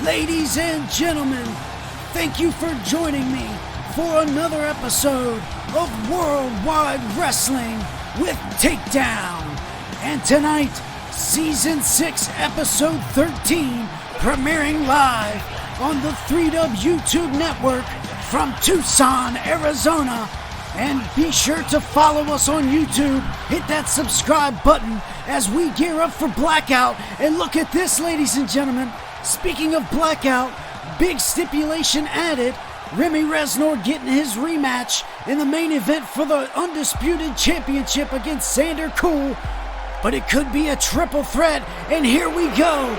Ladies and gentlemen, thank you for joining me for another episode of Worldwide Wrestling with Takedown. And tonight, Season 6, Episode 13, premiering live on the 3Dub YouTube network from Tucson, Arizona. And be sure to follow us on YouTube. Hit that subscribe button as we gear up for Blackout. And look at this, ladies and gentlemen. Speaking of Blackout, big stipulation added. Remy Reznor getting his rematch in the main event for the Undisputed Championship against Xander Cool. But it could be a triple threat, and here we go.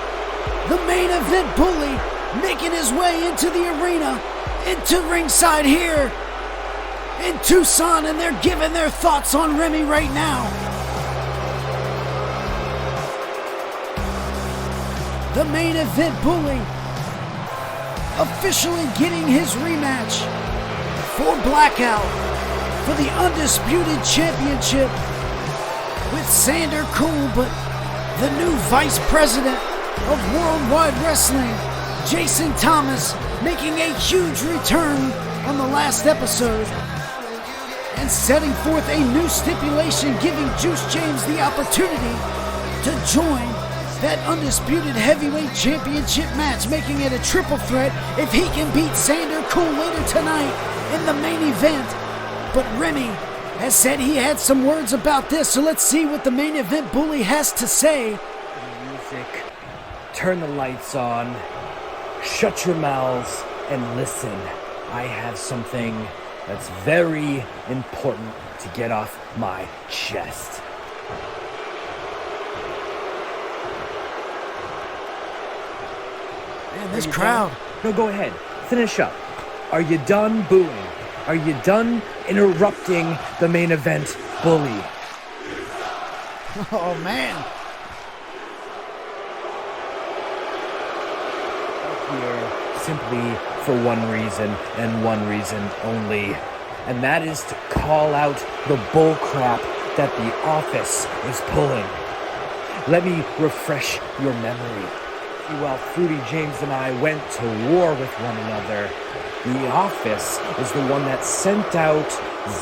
The main event bully making his way into the arena, into ringside here in Tucson, and they're giving their thoughts on Remy right now. The main event bully officially getting his rematch for Blackout for the Undisputed Championship with Xander Cool, but the new Vice President of Worldwide Wrestling, Jason Thomas, making a huge return on the last episode and setting forth a new stipulation giving Juice James the opportunity to join that Undisputed Heavyweight Championship match, making it a triple threat if he can beat Xander Cool later tonight in the main event. But Remy has said he had some words about this, so let's see what the main event bully has to say. Music, turn the lights on, shut your mouths, and listen. I have something that's very important to get off my chest. Man, this crowd. No, go ahead. Finish up. Are you done booing? Are you done interrupting the main event bully? Oh, man. Here simply for one reason and one reason only. And that is to call out the bullcrap that the office is pulling. Let me refresh your memory. While Fruity James and I went to war with one another, the office is the one that sent out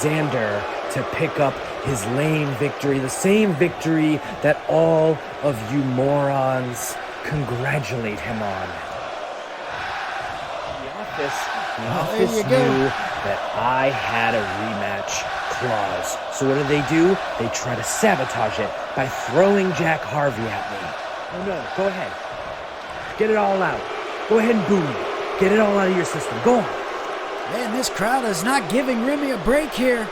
Xander to pick up his lame victory, the same victory that all of you morons congratulate him on. The office knew that I had a rematch clause. So what do? They try to sabotage it by throwing Jack Harvey at me. Oh no, go ahead. Get it all out. Go ahead and boo me. Get it all out of your system. Go on. Man, this crowd is not giving Remy a break here.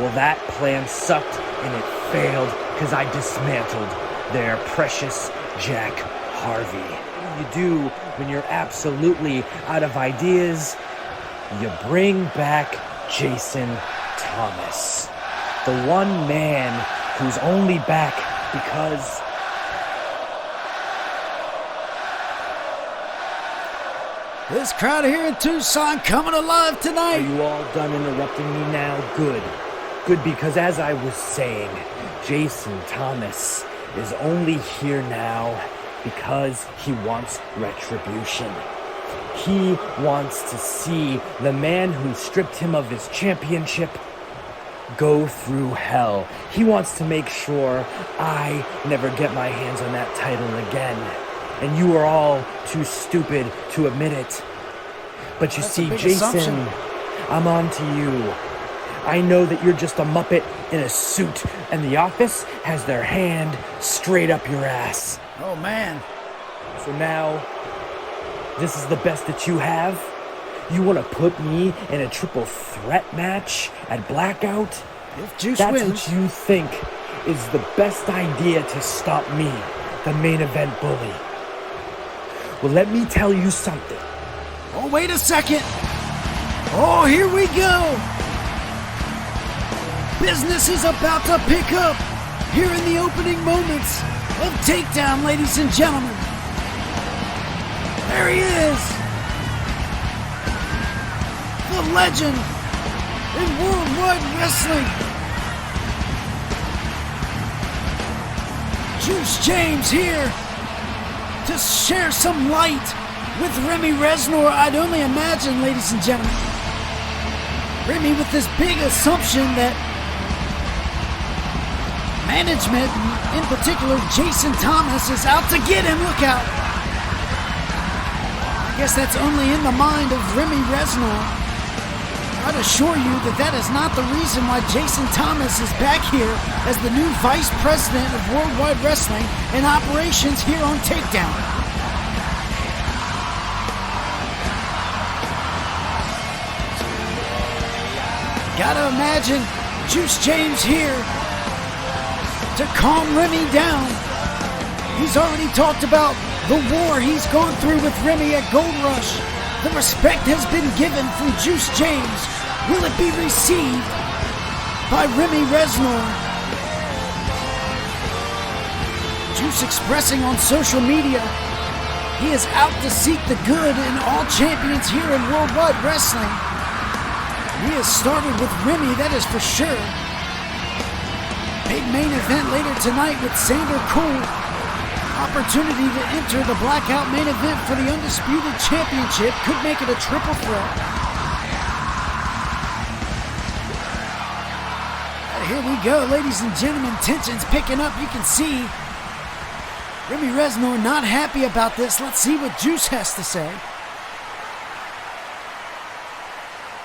Well, that plan sucked and it failed because I dismantled their precious Jack Harvey. What do you do when you're absolutely out of ideas? You bring back Jason Thomas. The one man who's only back because this crowd here in Tucson coming alive tonight. Are you all done interrupting me now? Good. Good, because as I was saying, Jason Thomas is only here now because he wants retribution. He wants to see the man who stripped him of his championship go through hell. He wants to make sure I never get my hands on that title again. And you are all too stupid to admit it. But you see, Jason, assumption. I'm on to you. I know that you're just a Muppet in a suit, and the office has their hand straight up your ass. Oh, man. So now, this is the best that you have? You want to put me in a triple threat match at Blackout? If Juice That's wins. what you think is the best idea to stop me, the main event bully. Well, let me tell you something. Oh, wait a second. Oh, here we go. Business is about to pick up here in the opening moments of Takedown, ladies and gentlemen. There he is. The legend in Worldwide Wrestling. Juice James here to share some light with Remy Reznor, I'd only imagine, ladies and gentlemen. Remy with this big assumption that management, in particular Jason Thomas, is out to get him. Look out. I guess that's only in the mind of Remy Reznor. I'd assure you that that is not the reason why Jason Thomas is back here as the new Vice President of Worldwide Wrestling and Operations here on Takedown. Gotta imagine Juice James here to calm Remy down. He's already talked about the war he's gone through with Remy at Gold Rush. The respect has been given from Juice James. Will it be received by Remy Reznor? Juice expressing on social media he is out to seek the good in all champions here in Worldwide Wrestling. He has started with Remy, that is for sure. Big main event later tonight with Sander Cool. Opportunity to enter the Blackout main event for the Undisputed Championship. Could make it a triple threat. Here we go, ladies and gentlemen. Tensions picking up. You can see Remy Reznor not happy about this. Let's see what Juice has to say.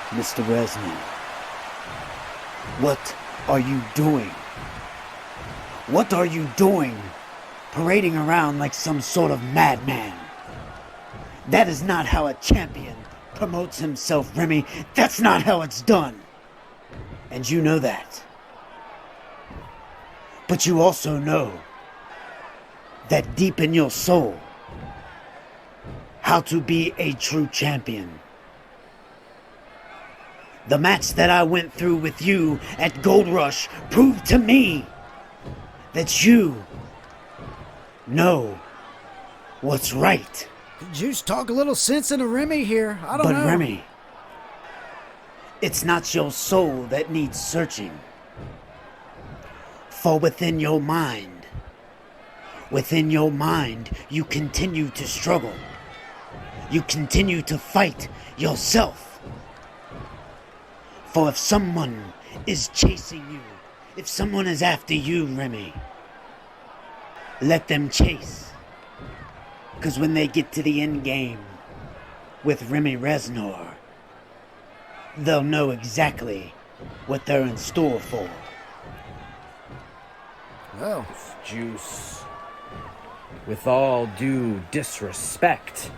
Mr. Reznor, what are you doing? What are you doing parading around like some sort of madman? That is not how a champion promotes himself, Remy. That's not how it's done. And you know that. But you also know that deep in your soul, how to be a true champion. The match that I went through with you at Gold Rush proved to me that you know what's right. Did Juice talk a little sense into Remy here? I don't know. But Remy, it's not your soul that needs searching. For within your mind, you continue to struggle. You continue to fight yourself. For if someone is chasing you, if someone is after you, Remy, let them chase. Because when they get to the end game with Remy Reznor, they'll know exactly what they're in store for. Well, Juice, with all due disrespect,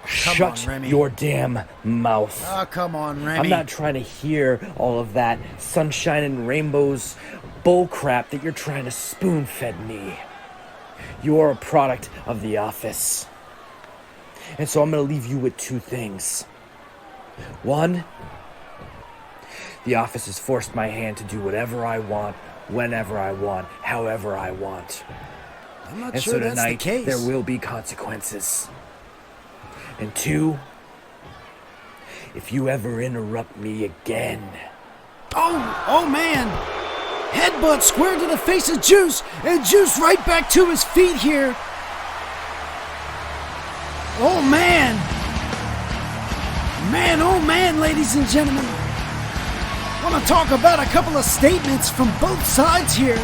Come shut on, Remy. your damn mouth. oh, come on, Remy. I'm not trying to hear all of that sunshine and rainbows bullcrap that you're trying to spoon-fed me. You are a product of the office. And so I'm going to leave you with two things. One, the office has forced my hand to do whatever I want, whenever I want, however I want. I'm not And sure so that's the tonight, case. there will be consequences. And two, if you ever interrupt me again... Oh man! Headbutt square to the face of Juice, and Juice right back to his feet here. Oh man! Oh man, ladies and gentlemen. I want to talk about a couple of statements from both sides here.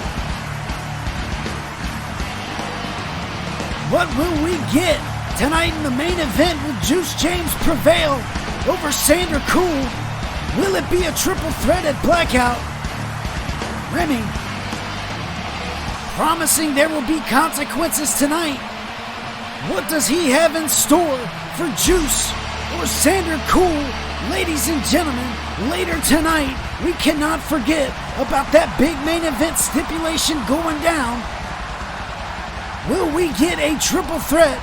What will we get tonight in the main event? Will Juice James prevail over Sander Cool? Will it be a triple threat at Blackout? Remy promising there will be consequences tonight. What does he have in store for Juice or Sander Cool? Ladies and gentlemen, later tonight, we cannot forget about that big main event stipulation going down. Will we get a triple threat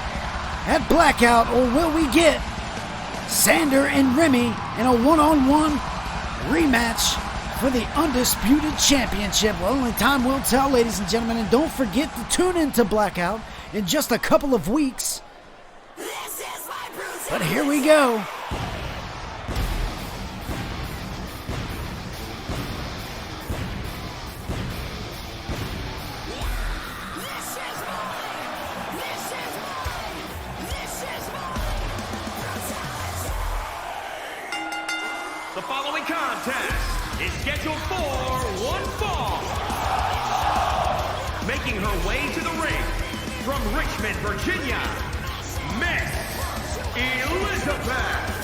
at Blackout, or will we get Sander and Remy in a one-on-one rematch for the Undisputed Championship? Well, only time will tell, ladies and gentlemen, and don't forget to tune into Blackout in just a couple of weeks. But here we go. contest is scheduled for one fall. Making her way to the ring from Richmond, Virginia, Miss Elizabeth.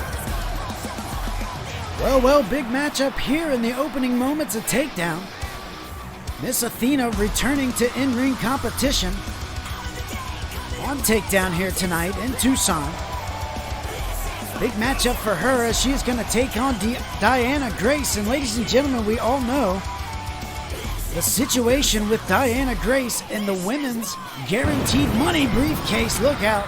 Well, big matchup here in the opening moments of Takedown. Miss Athena returning to in-ring competition on Takedown here tonight in Tucson. Big matchup for her as she is going to take on Diana Grace. And ladies and gentlemen, we all know the situation with Diana Grace and the women's guaranteed money briefcase. Look out.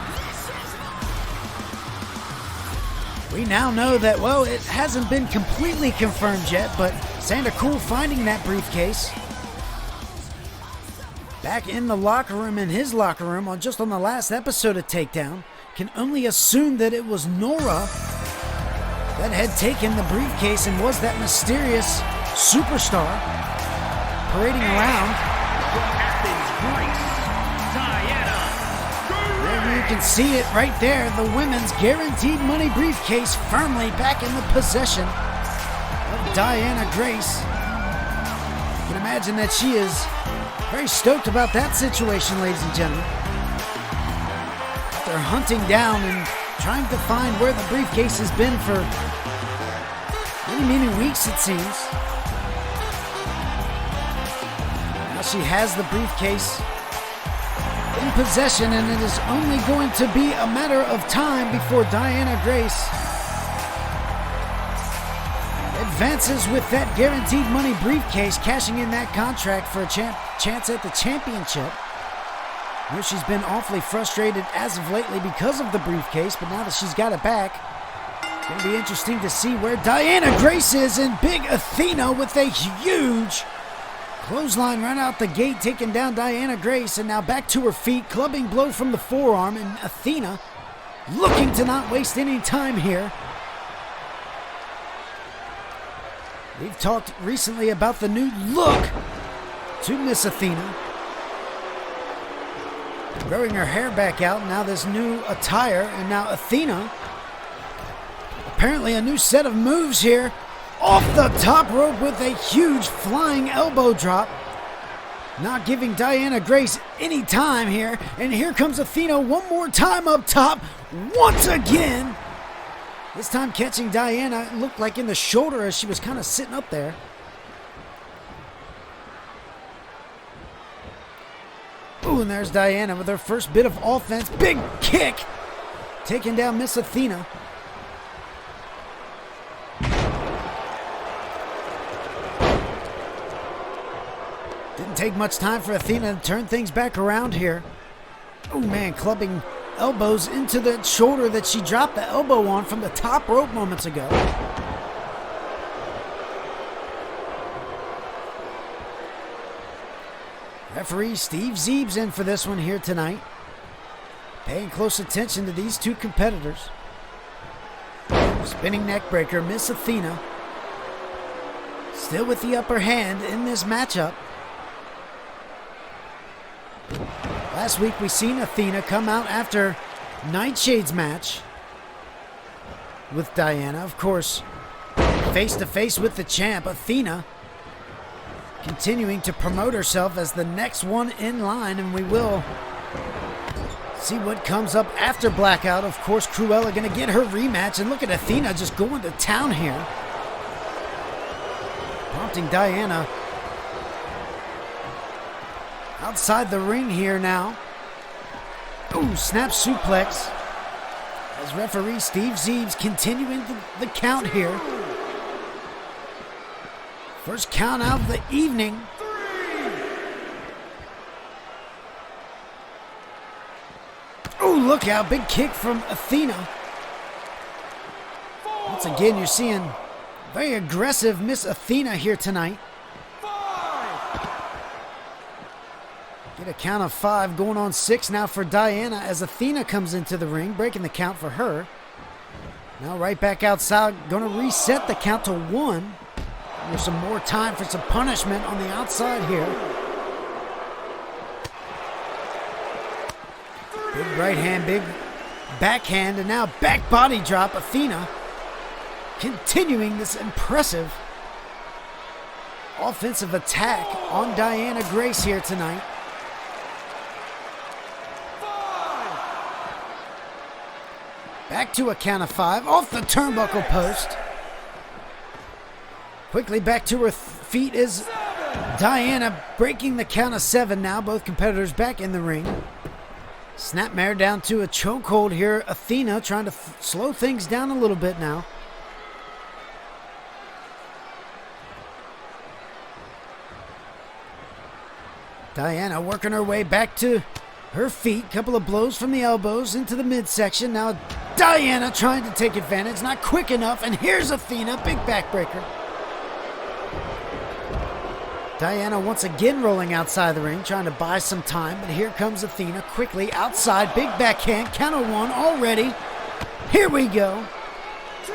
We now know that, well, it hasn't been completely confirmed yet, but Santa Cool finding that briefcase back in the locker room, in his locker room, on the last episode of Takedown, can only assume that it was Nora that had taken the briefcase and was that mysterious superstar parading around. From Athens, Greece, Diana There you can see it right there, the women's guaranteed money briefcase firmly back in the possession of Diana Grace. You can imagine that she is very stoked about that situation, ladies and gentlemen. They're hunting down and trying to find where the briefcase has been for many weeks, it seems. Now she has the briefcase in possession, and it is only going to be a matter of time before Diana Grace advances with that guaranteed money briefcase, cashing in that contract for a chance at the championship. I know she's been awfully frustrated as of lately because of the briefcase, but now that she's got it back, it's going to be interesting to see where Diana Grace is, and big Athena with a huge clothesline right out the gate, taking down Diana Grace, and now back to her feet, clubbing blow from the forearm, and Athena looking to not waste any time here. We've talked recently about the new look to Miss Athena. Growing her hair back out, now this new attire, and now Athena, apparently a new set of moves here, off the top rope with a huge flying elbow drop, not giving Diana Grace any time here, and here comes Athena one more time up top, once again, this time catching Diana, it looked like in the shoulder as she was kind of sitting up there. Ooh, and there's Diana with her first bit of offense. Big kick! Taking down Miss Athena. Didn't take much time for Athena to turn things back around here. Oh man, clubbing elbows into the shoulder that she dropped the elbow on from the top rope moments ago. Referee Steve Zeeb's in for this one here tonight. Paying close attention to these two competitors. Spinning neck breaker, Miss Athena. Still with the upper hand in this matchup. Last week we seen Athena come out after Nightshade's match with Diana. Of course, face to face with the champ, Athena continuing to promote herself as the next one in line, and we will see what comes up after Blackout. Of course, Cruella going to get her rematch, and look at Athena just going to town here, prompting Diana outside the ring here now. Ooh, snap suplex as referee Steve Zeeb's continuing the count here. First count out of the evening. Oh, look out. Big kick from Athena. Once again, you're seeing very aggressive Miss Athena here tonight. Get a count of 5, going on 6 now for Diana as Athena comes into the ring, breaking the count for her. Now right back outside, going to reset the count to 1. There's some more time for some punishment on the outside here. Big right hand, big backhand, and now back body drop. Athena continuing this impressive offensive attack on Diana Grace here tonight. Back to a count of 5 off the turnbuckle post. Quickly back to her feet is Diana, breaking the count of 7 now. Both competitors back in the ring. Snapmare down to a chokehold here. Athena trying to slow things down a little bit now. Diana working her way back to her feet. Couple of blows from the elbows into the midsection. Now Diana trying to take advantage. Not quick enough. And here's Athena. Big backbreaker. Diana once again rolling outside the ring, trying to buy some time, but here comes Athena quickly outside, big backhand, count of 1 already. Here we go. 2, 3.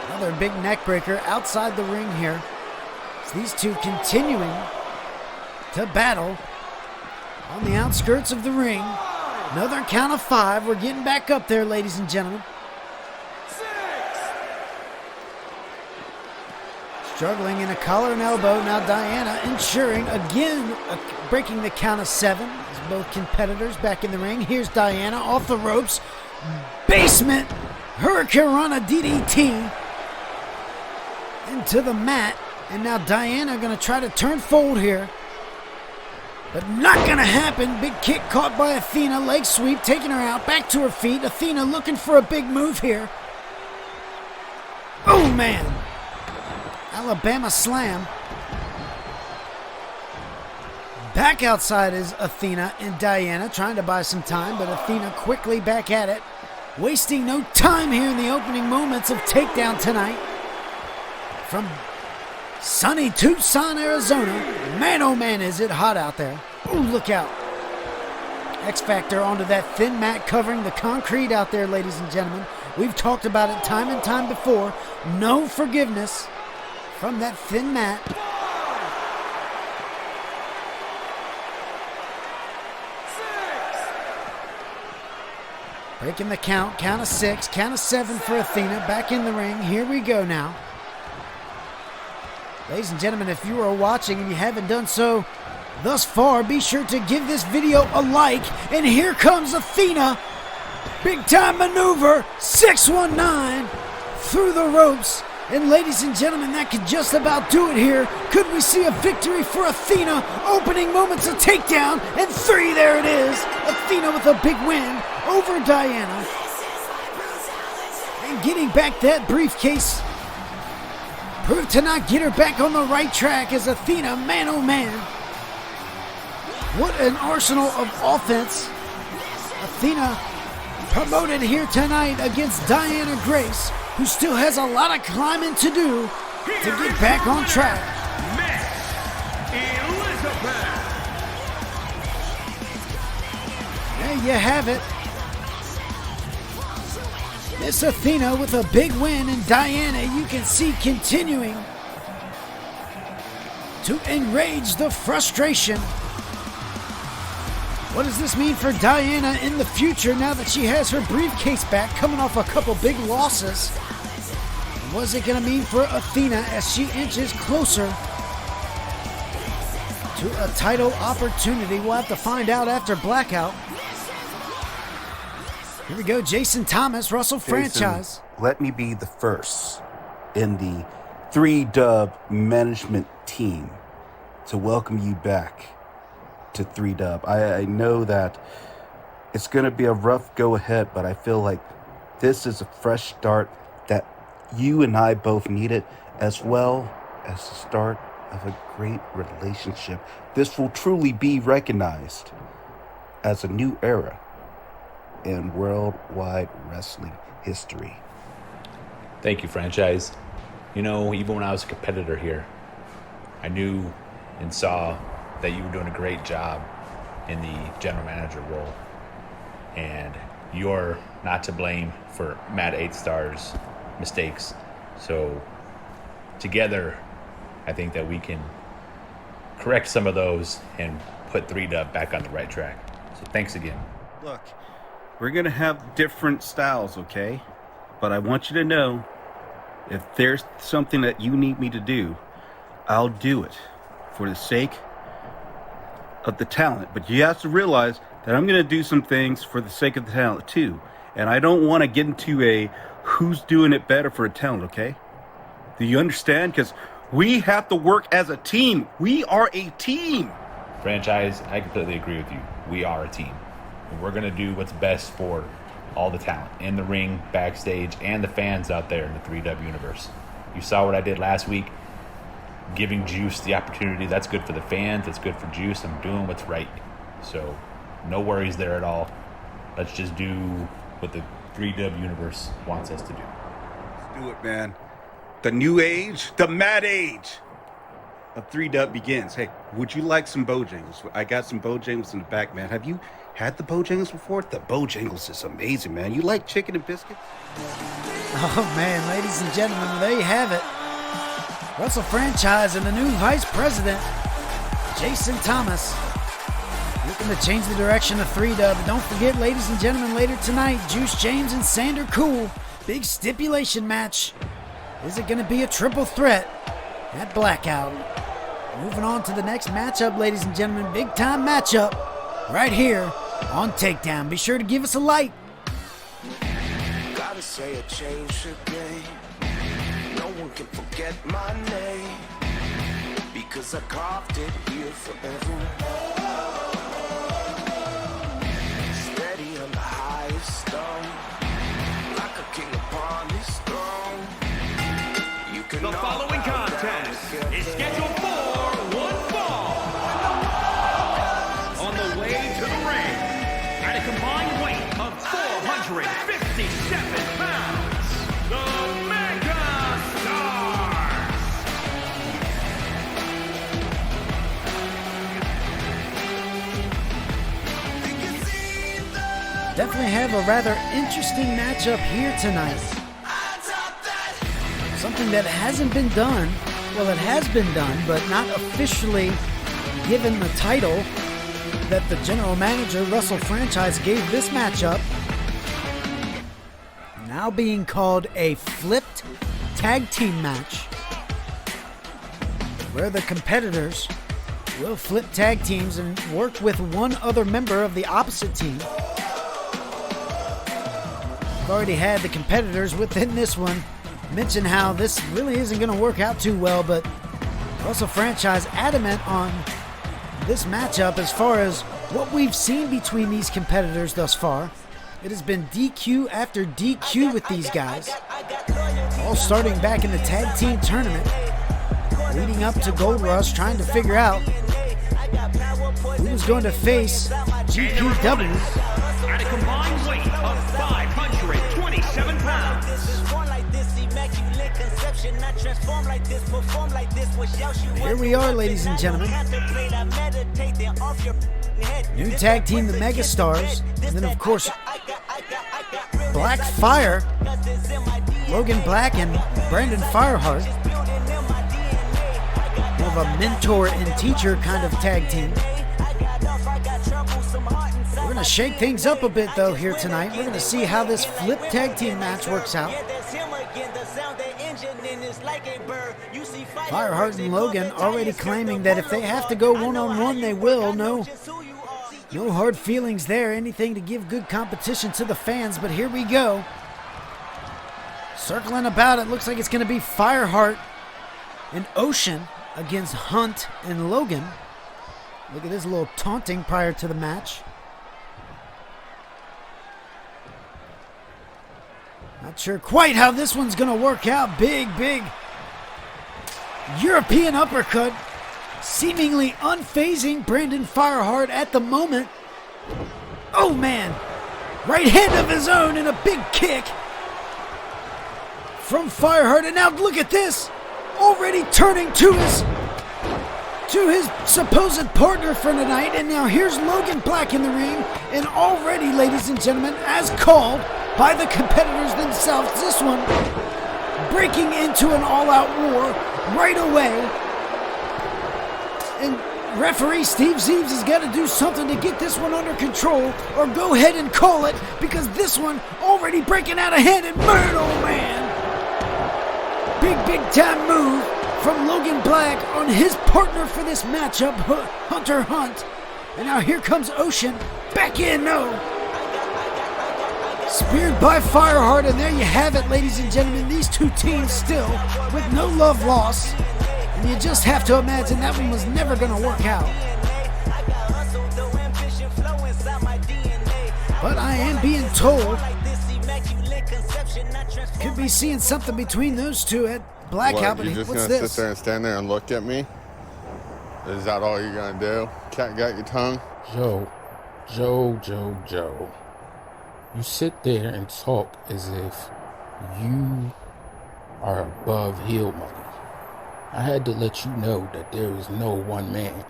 Another big neck breaker outside the ring here. It's these two continuing to battle on the outskirts of the ring. Another count of 5. We're getting back up there, ladies and gentlemen. 6. Struggling in a collar and elbow. Now Diana ensuring again, breaking the count of 7. As both competitors back in the ring. Here's Diana off the ropes. Basement Hurricane Rana DDT into the mat. And now Diana going to try to turn fold here. But not going to happen. Big kick caught by Athena. Leg sweep, taking her out. Back to her feet. Athena looking for a big move here. Oh, man. Alabama slam. Back outside is Athena and Diana, trying to buy some time, but Athena quickly back at it. Wasting no time here in the opening moments of Takedown tonight. From sunny Tucson, Arizona. Man, oh man, is it hot out there. Ooh, look out. X Factor onto that thin mat covering the concrete out there, ladies and gentlemen. We've talked about it time and time before. No forgiveness from that thin mat. Breaking the count of 6, count of 7 for Athena. Back in the ring. Here we go now. Ladies and gentlemen, if you are watching and you haven't done so thus far, be sure to give this video a like. And here comes Athena. Big time maneuver. 619 through the ropes. And ladies and gentlemen, that could just about do it here. Could we see a victory for Athena? Opening moments of Takedown. And 3, there it is. Athena with a big win over Diana. And getting back that briefcase. Proved to not get her back on the right track as Athena, man oh man. What an arsenal of offense. Athena promoted here tonight against Diana Grace, who still has a lot of climbing to do to get back on track. There you have it. Miss Athena with a big win, and Diana, you can see, continuing to enrage the frustration. What does this mean for Diana in the future now that she has her briefcase back, coming off a couple big losses? What's it going to mean for Athena as she inches closer to a title opportunity? We'll have to find out after Blackout. Here we go, Jason Thomas, Russell franchise. Let me be the first in the 3-Dub management team to welcome you back to 3-Dub. I know that it's going to be a rough go ahead, but I feel like this is a fresh start that you and I both needed, as well as the start of a great relationship. This will truly be recognized as a new era in worldwide wrestling history. Thank you, franchise. You know, even when I was a competitor here, I knew and saw that you were doing a great job in the general manager role. And you're not to blame for Matt 8 Star's mistakes. So together, I think that we can correct some of those and put 3-Dub back on the right track. So thanks again. Look, we're going to have different styles, okay? But I want you to know, if there's something that you need me to do, I'll do it for the sake of the talent. But you have to realize that I'm going to do some things for the sake of the talent too. And I don't want to get into a who's doing it better for a talent, okay? Do you understand? Because we have to work as a team. We are a team. Franchise, I completely agree with you. We are a team. And we're going to do what's best for all the talent in the ring, backstage, and the fans out there in the 3W universe. You saw what I did last week, giving Juice the opportunity. That's good for the fans. That's good for Juice. I'm doing what's right. So no worries there at all. Let's just do what the 3W universe wants us to do. Let's do it, man. The new age, the mad age of 3W begins. Hey, would you like some Bojangles? I got some Bojangles in the back, man. Have you had the Bojangles before? The Bojangles is amazing, man. You like chicken and biscuits? Oh man, ladies and gentlemen, there you have it. Russell Franchise and the new Vice President, Jason Thomas, looking to change the direction of 3W. Don't forget, ladies and gentlemen, later tonight, Juice James and Sander Cool, big stipulation match. Is it going to be a triple threat at Blackout? Moving on to the next matchup, ladies and gentlemen, big time matchup right here on Takedown. Be sure to give us a like. Gotta say a change today. No one can forget my name because I carved it here forever. Steady on the highest stone, like a king upon his throne. You can The following contest is scheduled for one fall. On the way to the ring, at a combined weight of 457 pounds, the Mega Stars. Definitely have a rather interesting matchup here tonight. Something that hasn't been done. Well, it has been done, but not officially given the title that the general manager, Russell Franchise, gave this matchup. Now being called a flipped tag team match, where the competitors will flip tag teams and work with one other member of the opposite team. We've already had the competitors within this one mention how this really isn't going to work out too well, but Russell Franchise adamant on this matchup as far as what we've seen between these competitors thus far. It has been DQ after DQ with these guys, all starting back in the tag team tournament, leading up to Gold Rush, trying to figure out who was going to face GPW. At a combined weight of 527 pounds. Here we are, ladies and gentlemen. New tag team, the Mega Stars, and then of course Blackfire, Logan Black and Brandon Fireheart. More of a mentor and teacher kind of tag team. We're going to shake things up a bit though here tonight. We're going to see how this flip tag team match works out. Fireheart and Logan already claiming that if they have to go one-on-one, they will. No hard feelings there. Anything to give good competition to the fans, but here we go. Circling about, it looks like it's going to be Fireheart and Ocean against Hunt and Logan. Look at this little taunting prior to the match. Not sure quite how this one's going to work out. Big European uppercut, seemingly unfazing Brandon Fireheart at the moment. Oh man, right hand of his own and a big kick from Fireheart. And now look at this, already turning to his supposed partner for tonight. And now here's Logan Black in the ring, and already, ladies and gentlemen, as called by the competitors themselves, this one breaking into an all-out war right away. And Referee Steve Zeebs has got to do something to get this one under control, or go ahead and call it, because this one already breaking out of hand. And man, oh man, big time move from Logan Black on his partner for this matchup, Hunter Hunt. And now here comes Ocean, back in, no. Speared by Fireheart, and there you have it, ladies and gentlemen. These two teams still with no love lost. And you just have to imagine that one was never going to work out. But I am being told could be seeing something between those two at Blackout. What, you just what's gonna this? sit there and stand there and look at me? Is that all you're gonna do? Cat got your tongue? Joe. You sit there and talk as if you are above heel money. I had to let you know that there is no one man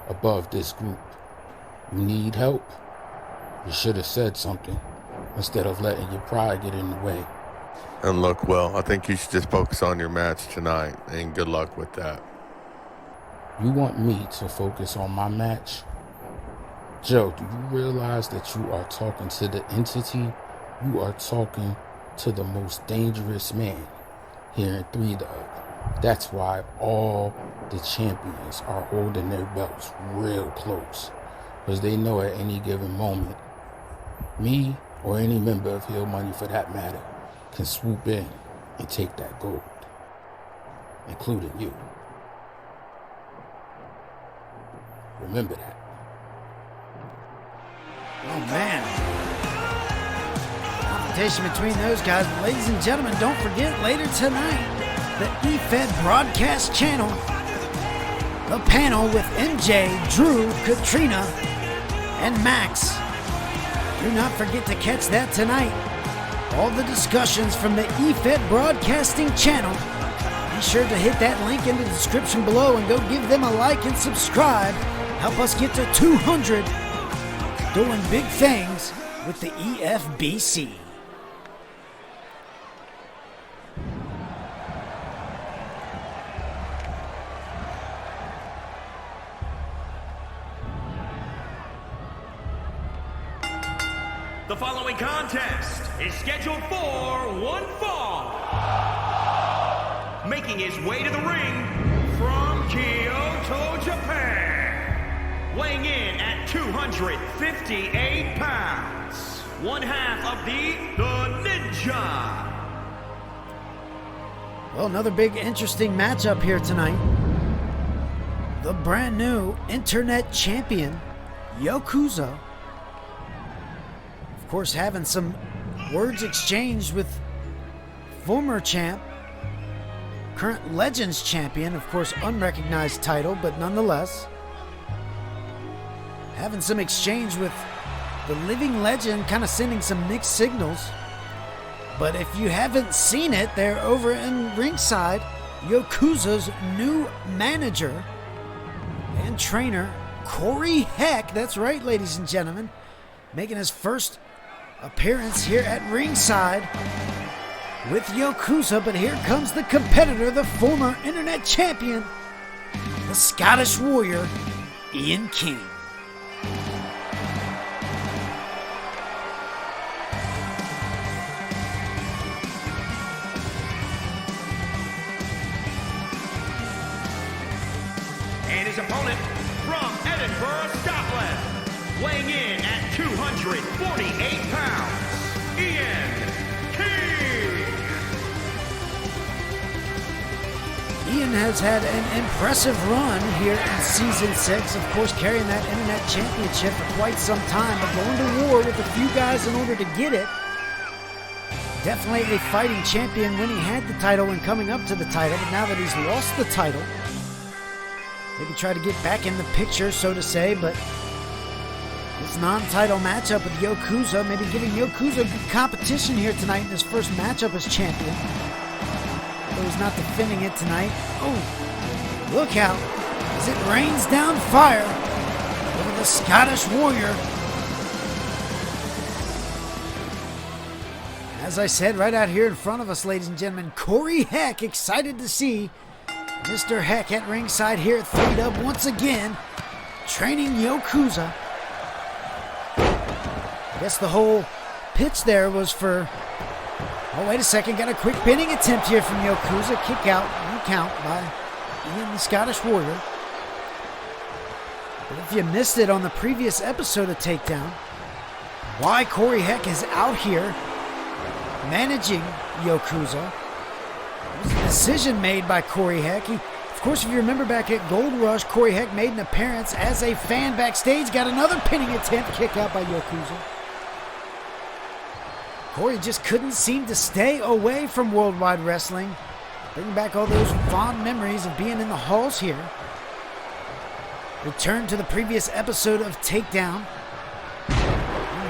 above this group. You need help? You should have said something instead of letting your pride get in the way. And look, Will, I think you should just focus on your match tonight, and good luck with that. You want me to focus on my match? Joe, do you realize that you are talking to the entity? You are talking to the most dangerous man here in 3-Dub. That's why all the champions are holding their belts real close, because they know at any given moment, me or any member of Hill Money for that matter can swoop in and take that gold, including you. Remember that. Oh man. Competition between those guys. But ladies and gentlemen, don't forget later tonight, the EFED broadcast channel, the panel with MJ, Drew, Katrina, and Max. Do not forget to catch that tonight. All the discussions from the EFED broadcasting channel. Be sure to hit that link in the description below and go give them a like and subscribe. Help us get to 200. Doing big things with the EFBC. The following contest is scheduled for one fall. Making his way to the ring from Kyoto, Japan. Weighing in at 258 pounds. One half of the Ninja. Well, another big interesting matchup here tonight. The brand new internet champion, Yokuza. Of course, having some words exchanged with former champ, current Legends champion, of course, unrecognized title, but nonetheless, having some exchange with the living legend, kind of sending some mixed signals. But if you haven't seen it, they're over in ringside. Yokuza's new manager and trainer, Corey Heck, that's right, ladies and gentlemen, making his first appearance here at ringside with Yokuza. But here comes the competitor, the former internet champion, the Scottish Warrior, Ian King. And his opponent from Edinburgh, Scotland, weighing in at 248 pounds, Ian King. Ian has had an impressive run here in Season 6, of course carrying that Internet Championship for quite some time, but going to war with a few guys in order to get it. Definitely a fighting champion when he had the title and coming up to the title, but now that he's lost the title, maybe try to get back in the picture, so to say, but this non-title matchup with Yokuza, maybe giving Yokuza good competition here tonight in his first matchup as champion. Though he's not defending it tonight. Oh, look out as it rains down fire over the Scottish Warrior. As I said, right out here in front of us, ladies and gentlemen, Corey Heck, excited to see Mr. Heck at ringside here at 3Dub once again. training Yokuza. I guess the whole pitch there was for... Oh, wait a second. Got a quick pinning attempt here from Yokuza. Kick out. One count by Ian the Scottish Warrior. But if you missed it on the previous episode of Takedown, why Corey Heck is out here managing Yokuza. It was a decision made by Corey Heck. Of course, if you remember back at Gold Rush, Corey Heck made an appearance as a fan backstage. Got another pinning attempt, kick out by Yokuza. Corey just couldn't seem to stay away from Worldwide Wrestling. Bringing back all those fond memories of being in the halls here. Return to the previous episode of Takedown.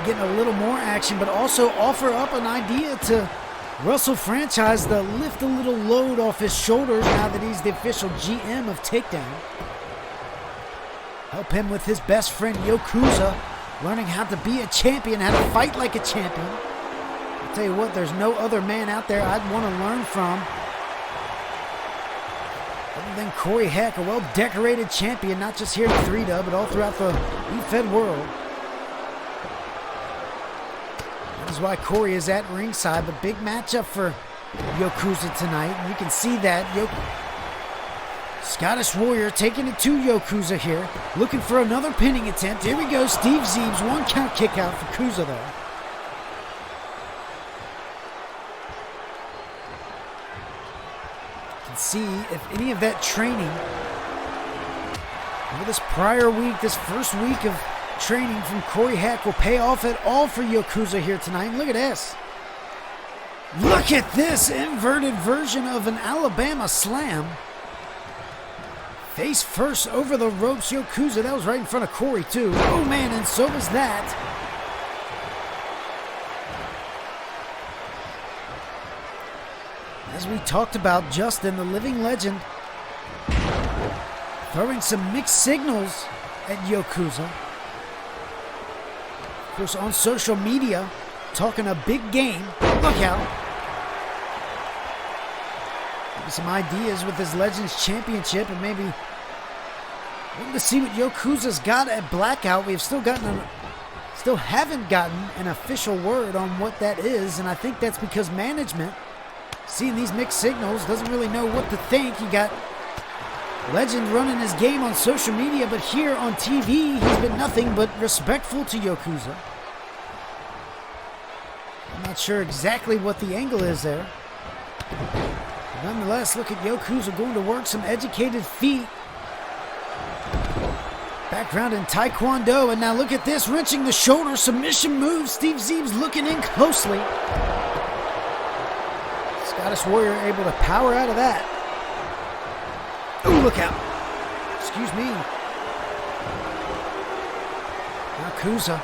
Getting a little more action, but also offer up an idea to Russell Franchise to lift a little load off his shoulders now that he's the official GM of Takedown. Help him with his best friend Yokuza, learning how to be a champion, how to fight like a champion. I'll tell you what, there's no other man out there I'd want to learn from other than Corey Heck, a well-decorated champion, not just here at 3-Dub, but all throughout the E-Fed world. That is why Corey is at ringside, but big matchup for Yokuza tonight. And you can see that Scottish Warrior taking it to Yokuza here, looking for another pinning attempt. Here we go, Steve Zeebs, one count kick out for Kuza there. You can see if any of that training over this prior week, this first week of training from Corey Heck will pay off at all for Yokuza here tonight. Look at this. Look at this inverted version of an Alabama slam. Face first over the ropes, Yokuza. That was right in front of Corey, too. Oh, man, and so was that. As we talked about, Justin, the living legend, throwing some mixed signals at Yokuza. Of course, on social media, talking a big game. Look out. Maybe some ideas with his Legends Championship, and maybe wanting to see what Yokuza's got at Blackout. We've still haven't gotten an official word on what that is, and I think that's because management, seeing these mixed signals, doesn't really know what to think. You got Legend running his game on social media, but here on TV, he's been nothing but respectful to Yokuza. I'm not sure exactly what the angle is there. But nonetheless, look at Yokuza going to work some educated feet. Background in Taekwondo, and now look at this, wrenching the shoulder, submission move. Steve Zeebs looking in closely. Scottish Warrior able to power out of that. Oh, look out. Excuse me. Now Kuza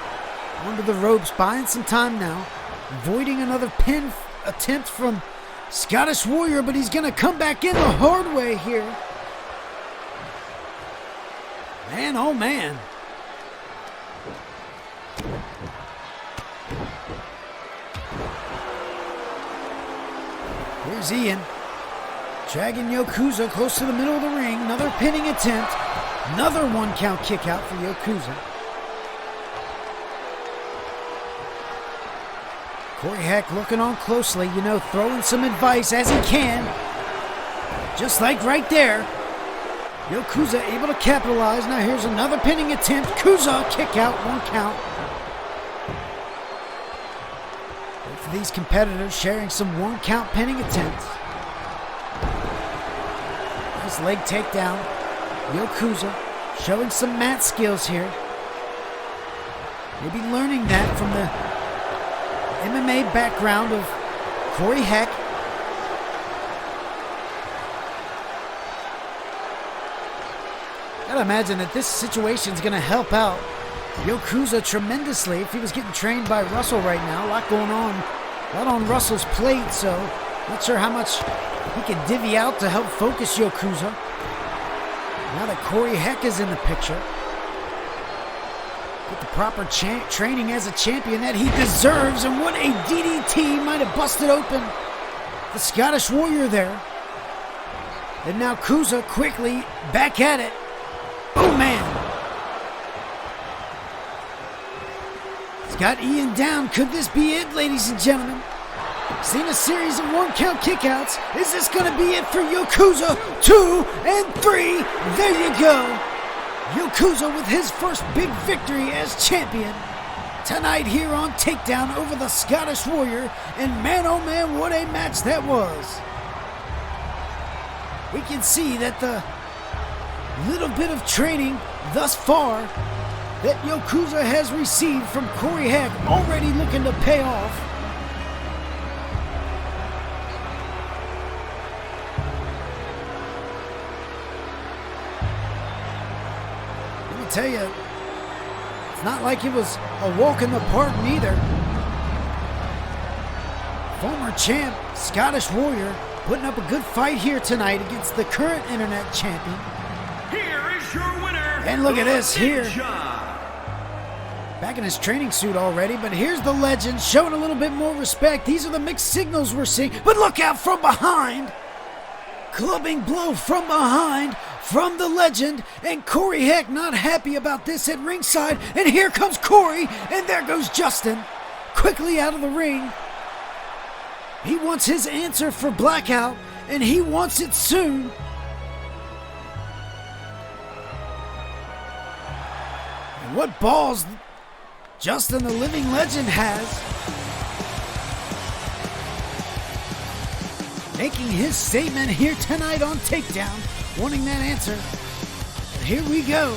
onto the ropes, buying some time now. Avoiding another pin attempt from Scottish Warrior, but he's going to come back in the hard way here. Man, oh man. Here's Ian. Dragging Yokuza close to the middle of the ring. Another pinning attempt. Another one count kick out for Yokuza. Corey Heck looking on closely, throwing some advice as he can. Just like right there. Yokuza able to capitalize. Now here's another pinning attempt. Kuza kick out, one count. Both for these competitors sharing some one count pinning attempts. Nice leg takedown. Yokuza showing some mat skills here. Maybe learning that from the MMA background of Corey Heck. Gotta imagine that this situation is going to help out Yokuza tremendously if he was getting trained by Russell right now. A lot going on. A lot on Russell's plate, so not sure how much he can divvy out to help focus Yokuza. Now that Corey Heck is in the picture. Get the proper training as a champion that he deserves, and what a DDT might have busted open the Scottish Warrior there. And now Kuza quickly back at it. Oh man! Got Ian down. Could this be it, ladies and gentlemen? Seen a series of 1 count kickouts. Is this going to be it for Yokuza? 2 and 3. There you go. Yokuza with his first big victory as champion. Tonight here on Takedown over the Scottish Warrior. And man, oh man, what a match that was. We can see that the little bit of training thus far that Yokuza has received from Corey Heck already looking to pay off. Let me tell you, it's not like it was a walk in the park neither. Former champ, Scottish Warrior, putting up a good fight here tonight against the current internet champion. Here is your winner. And look at this here. Ninja. Back in his training suit already, but here's the legend showing a little bit more respect. These are the mixed signals we're seeing, but look out from behind. Clubbing blow from behind from the legend, and Corey Heck not happy about this at ringside, and here comes Corey, and there goes Justin, quickly out of the ring. He wants his answer for Blackout, and he wants it soon. And what balls Justin the Living Legend has. Making his statement here tonight on Takedown, wanting that answer. But here we go.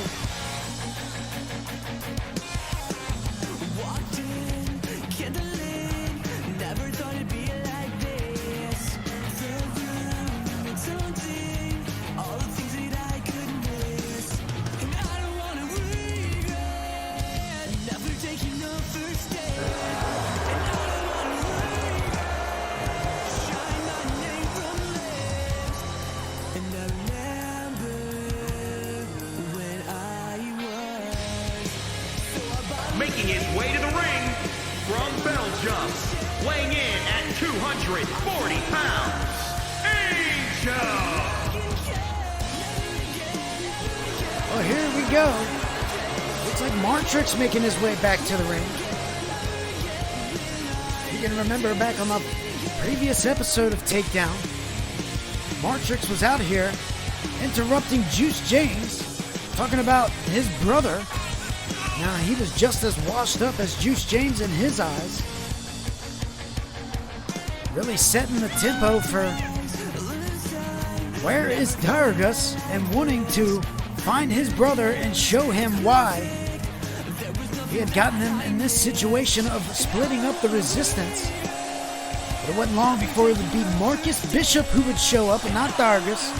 Making his way to the ring from Belgium, weighing in at 240 pounds, Angel! Oh, here we go. Looks like Maartrix making his way back to the ring. You can remember back on the previous episode of Takedown, Maartrix was out here interrupting Juice James, talking about his brother. Now, he was just as washed up as Juice James in his eyes. Really setting the tempo for where is Dargus and wanting to find his brother and show him why he had gotten him in this situation of splitting up the resistance. But it wasn't long before it would be Marcus Bishop who would show up and not Dargus.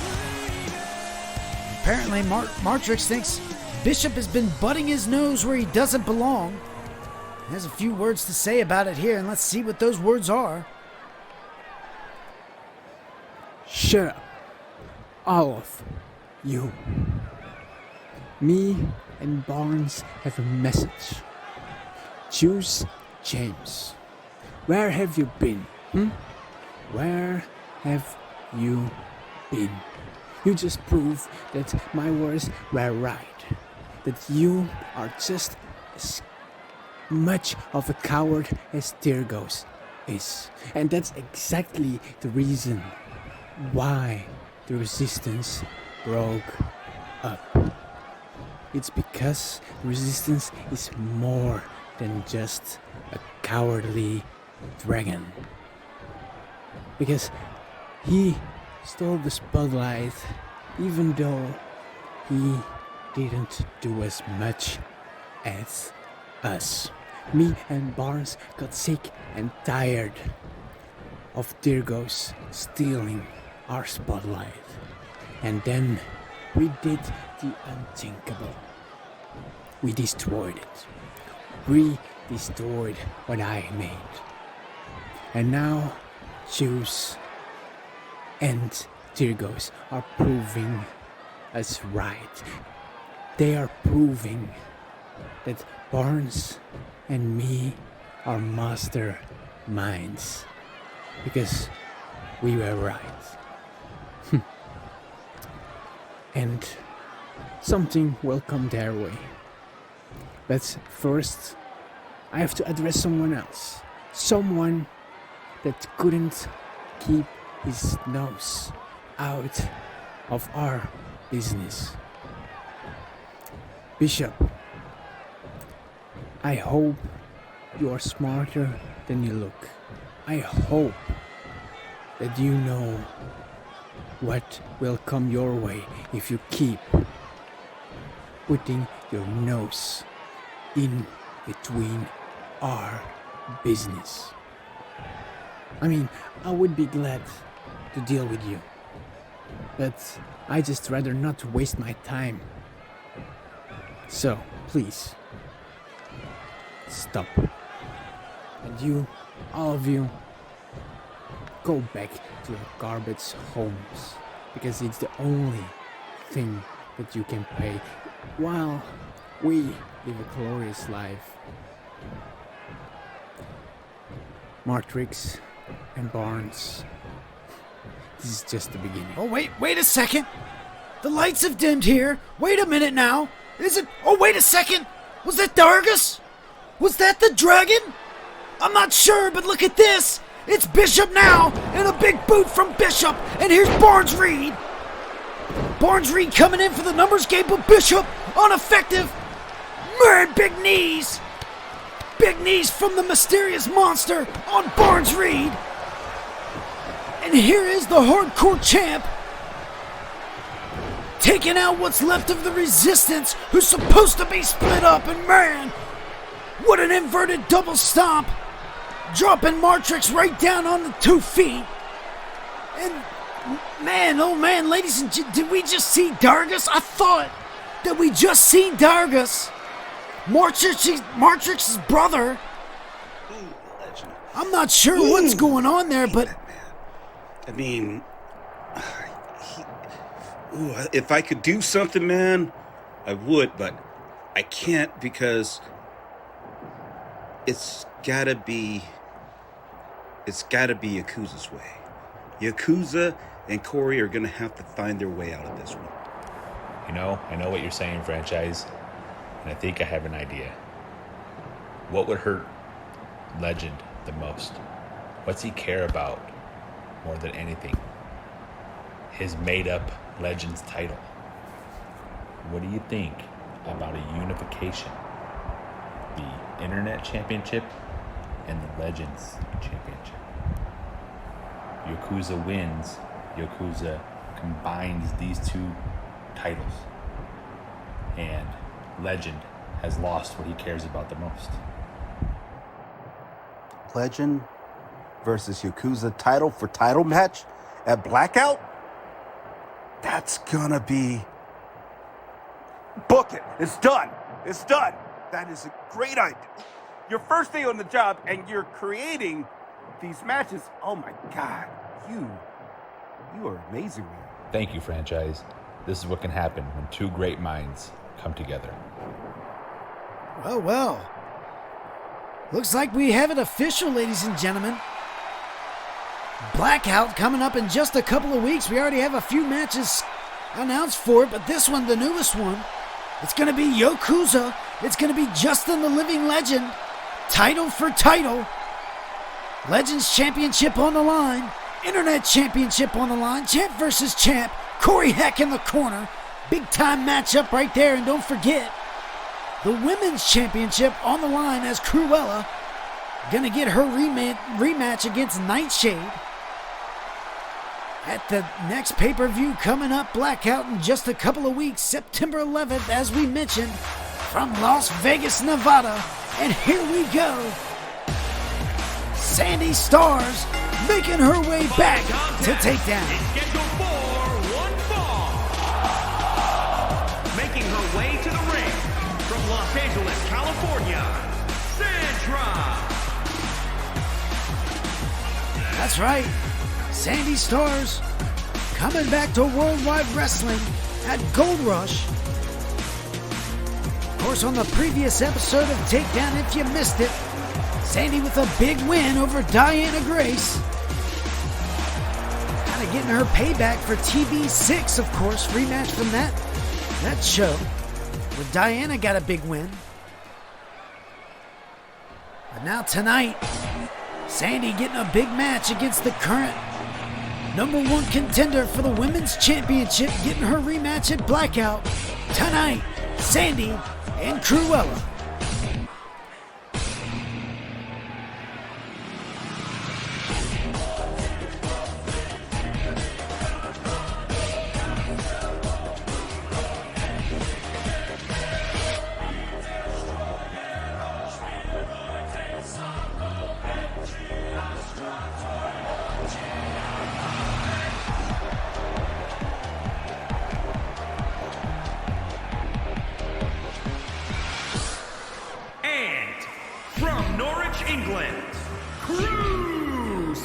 Apparently, Maartrix thinks Bishop has been butting his nose where he doesn't belong. He has a few words to say about it here, and let's see what those words are. Shut up, all of you. Me and Barnes have a message. Juice James, where have you been? Where have you been? You just proved that my words were right. That you are just as much of a coward as Dargus is. And that's exactly the reason why the resistance broke up. It's because the resistance is more than just a cowardly dragon. Because he stole the spotlight, even though he didn't do as much as us. Me and Barnes got sick and tired of Dargus stealing our spotlight. And then we did the unthinkable. We destroyed it. We destroyed what I made. And now Juice and Dargus are proving us right. They are proving that Barnes and me are masterminds. Because we were right. And something will come their way. But first, I have to address someone else. Someone that couldn't keep his nose out of our business. Bishop, I hope you are smarter than you look. I hope that you know what will come your way if you keep putting your nose in between our business. I mean, I would be glad to deal with you, but I just rather not waste my time. So, please, stop. And you, all of you, go back to your garbage homes, because it's the only thing that you can pay while we live a glorious life. Maartrix and Barnes, this is just the beginning. Oh, wait a second. The lights have dimmed here. Wait a minute now. Is it? Oh, wait a second. Was that Dargus? Was that the dragon? I'm not sure, but look at this. It's Bishop now, and a big boot from Bishop. And here's Barnes Reed. Barnes Reed coming in for the numbers game, but Bishop ineffective. Man, big knees. Big knees from the mysterious monster on Barnes Reed. And here is the hardcore champ, taking out what's left of the resistance, who's supposed to be split up. And man, what an inverted double stomp, dropping Maartrix right down on the 2 feet. And man, oh man, ladies and gentlemen, did we just see Dargus? I thought that we just seen Dargus, Maartrix's brother. I'm not sure what's going on there, but I mean, if I could do something, man, I would, but I can't because it's gotta be Yokuza's way. Yokuza and Corey are gonna have to find their way out of this one. You know, I know what you're saying, franchise, and I think I have an idea. What would hurt Legend the most? What's he care about more than anything? His made-up Legends title. What do you think about a unification? The Internet Championship and the Legends Championship. Yokuza wins. Yokuza combines these two titles. And Legend has lost what he cares about the most. Legend versus Yokuza title for title match at Blackout? That's gonna be... Book it. It's done. It's done. That is a great idea. Your first day on the job and you're creating these matches. Oh my God. You are amazing, man. Thank you, franchise. This is what can happen when two great minds come together. Well. Looks like we have it official, ladies and gentlemen. Blackout coming up in just a couple of weeks. We already have a few matches announced for it, but this one, the newest one, it's going to be Yokuza. It's going to be Justin the Living Legend. Title for title. Legends Championship on the line. Internet Championship on the line. Champ versus champ. Corey Heck in the corner. Big time matchup right there. And don't forget, the Women's Championship on the line as Cruella gonna get her rematch against Nightshade at the next pay-per-view coming up, Blackout, in just a couple of weeks, September 11th, as we mentioned, from Las Vegas, Nevada. And here we go. Sandi Starz making her way back to Takedown. It's scheduled for one fall. Making her way to the ring from Los Angeles, California, Sandra. That's right. Sandi Starz coming back to Worldwide Wrestling at Gold Rush. Of course, on the previous episode of Takedown, if you missed it, Sandi with a big win over Diana Grace. Kind of getting her payback for TB6, of course, rematch from that show, where Diana got a big win. But now tonight, Sandi getting a big match against the current #1 contender for the Women's Championship, getting her rematch at Blackout. Tonight, Sandi and Cruella. From Norwich, England, Cruz.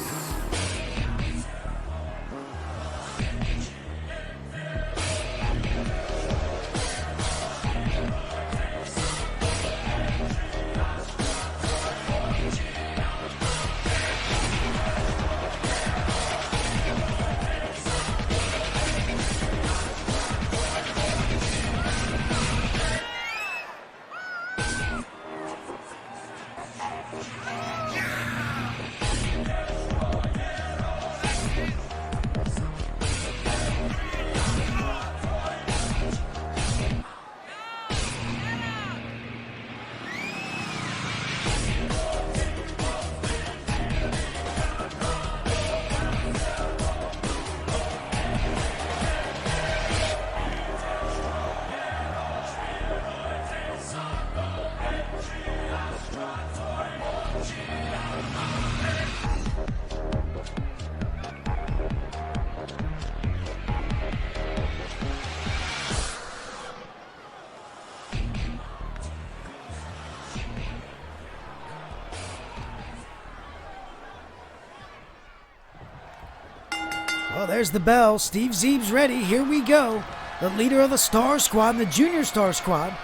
Well, there's the bell. Steve Zeeb's ready. Here we go. The leader of the Star Squad and the Junior Star Squad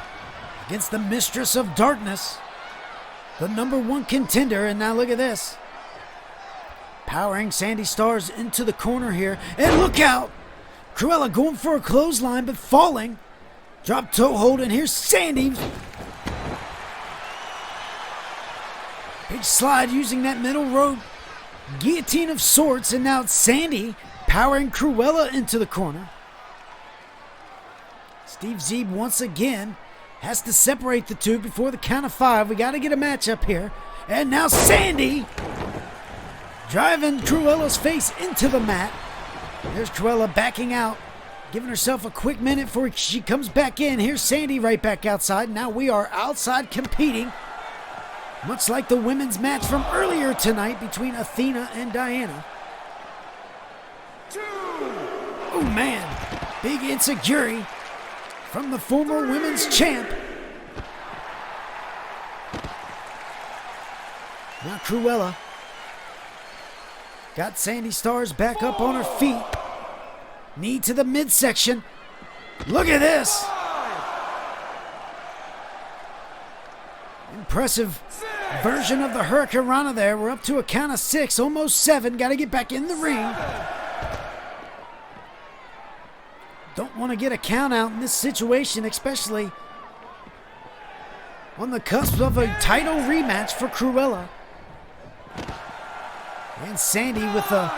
against the Mistress of Darkness, the #1 contender. And now look at this. Powering Sandi Starz into the corner here. And look out! Cruella going for a clothesline, but falling. Drop toe hold, and here's Sandi. Big slide using that middle rope guillotine of sorts, and now it's Sandi powering Cruella into the corner. Steve Zeeb once again has to separate the two before the count of 5. We got to get a matchup here. And now Sandi driving Cruella's face into the mat. There's Cruella backing out, giving herself a quick minute before she comes back in. Here's Sandi right back outside. Now we are outside competing, much like the women's match from earlier tonight between Athena and Diana. Oh man, big insecurity from the former women's champ. Now Cruella got Sandi Starz back up on her feet. Knee to the midsection. Look at this. Impressive version of the Hurricanrana there. We're up to a count of 6, almost 7. Got to get back in the ring. Don't want to get a count out in this situation, especially on the cusp of a title rematch for Cruella. And Sandi with a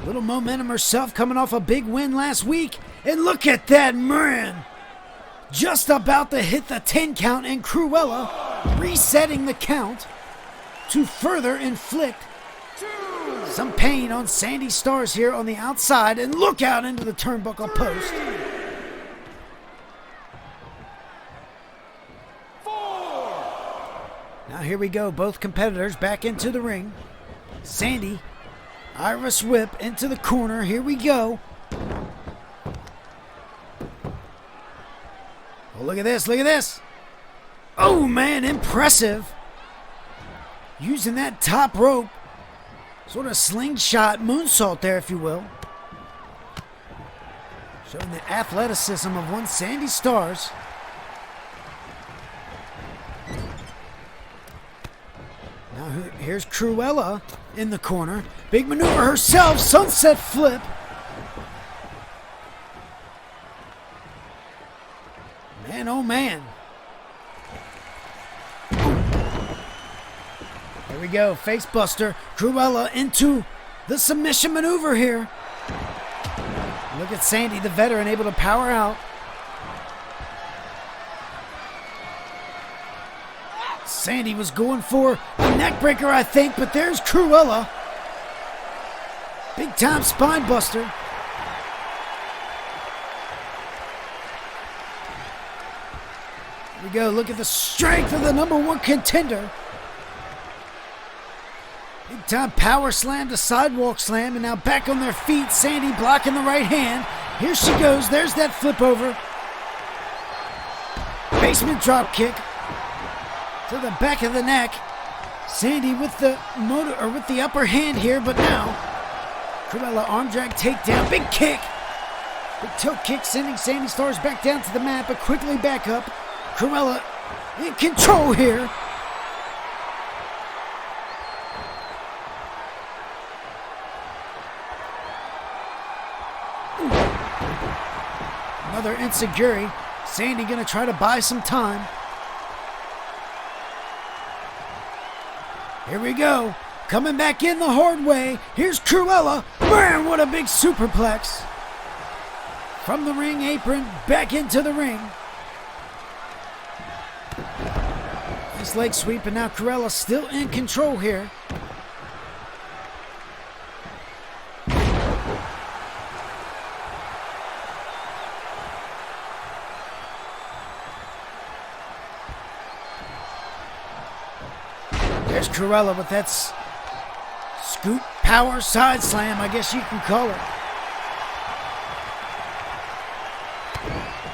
little momentum herself, coming off a big win last week. And look at that, man! Just about to hit the 10 count, and Cruella resetting the count to further inflict some pain on Sandi Starz here on the outside. And look out into the turnbuckle post. 4. Now here we go, both competitors back into the ring. Sandi, Irish whip into the corner. Here we go. Oh, look at this, look at this. Oh, man, impressive. Using that top rope, sort of slingshot moonsault there, if you will. Showing the athleticism of one Sandi Starz. Now here's Cruella in the corner. Big maneuver herself, sunset flip. Man, oh man. go, face buster. Cruella into the submission maneuver here. Look at Sandi, the veteran, able to power out. Sandi was going for a neck breaker, I think, but there's Cruella. Big time spine buster. Here we go. Look at the strength of the number one contender. Big time power slam to sidewalk slam, and now back on their feet. Sandi blocking the right hand. Here she goes. There's that flip over. Basement drop kick to the back of the neck. Sandi with the with the upper hand here, but now Cruella arm drag takedown. Big kick. Big toe kick sending Sandi Starz back down to the mat, but quickly back up. Cruella in control here. Another enziguri. Sandi gonna try to buy some time. Here we go. Coming back in the hard way. Here's Cruella. Man, what a big superplex. From the ring apron, back into the ring. Nice leg sweep, and now Cruella still in control here. There's Cruella with that scoop power side slam, I guess you can call it.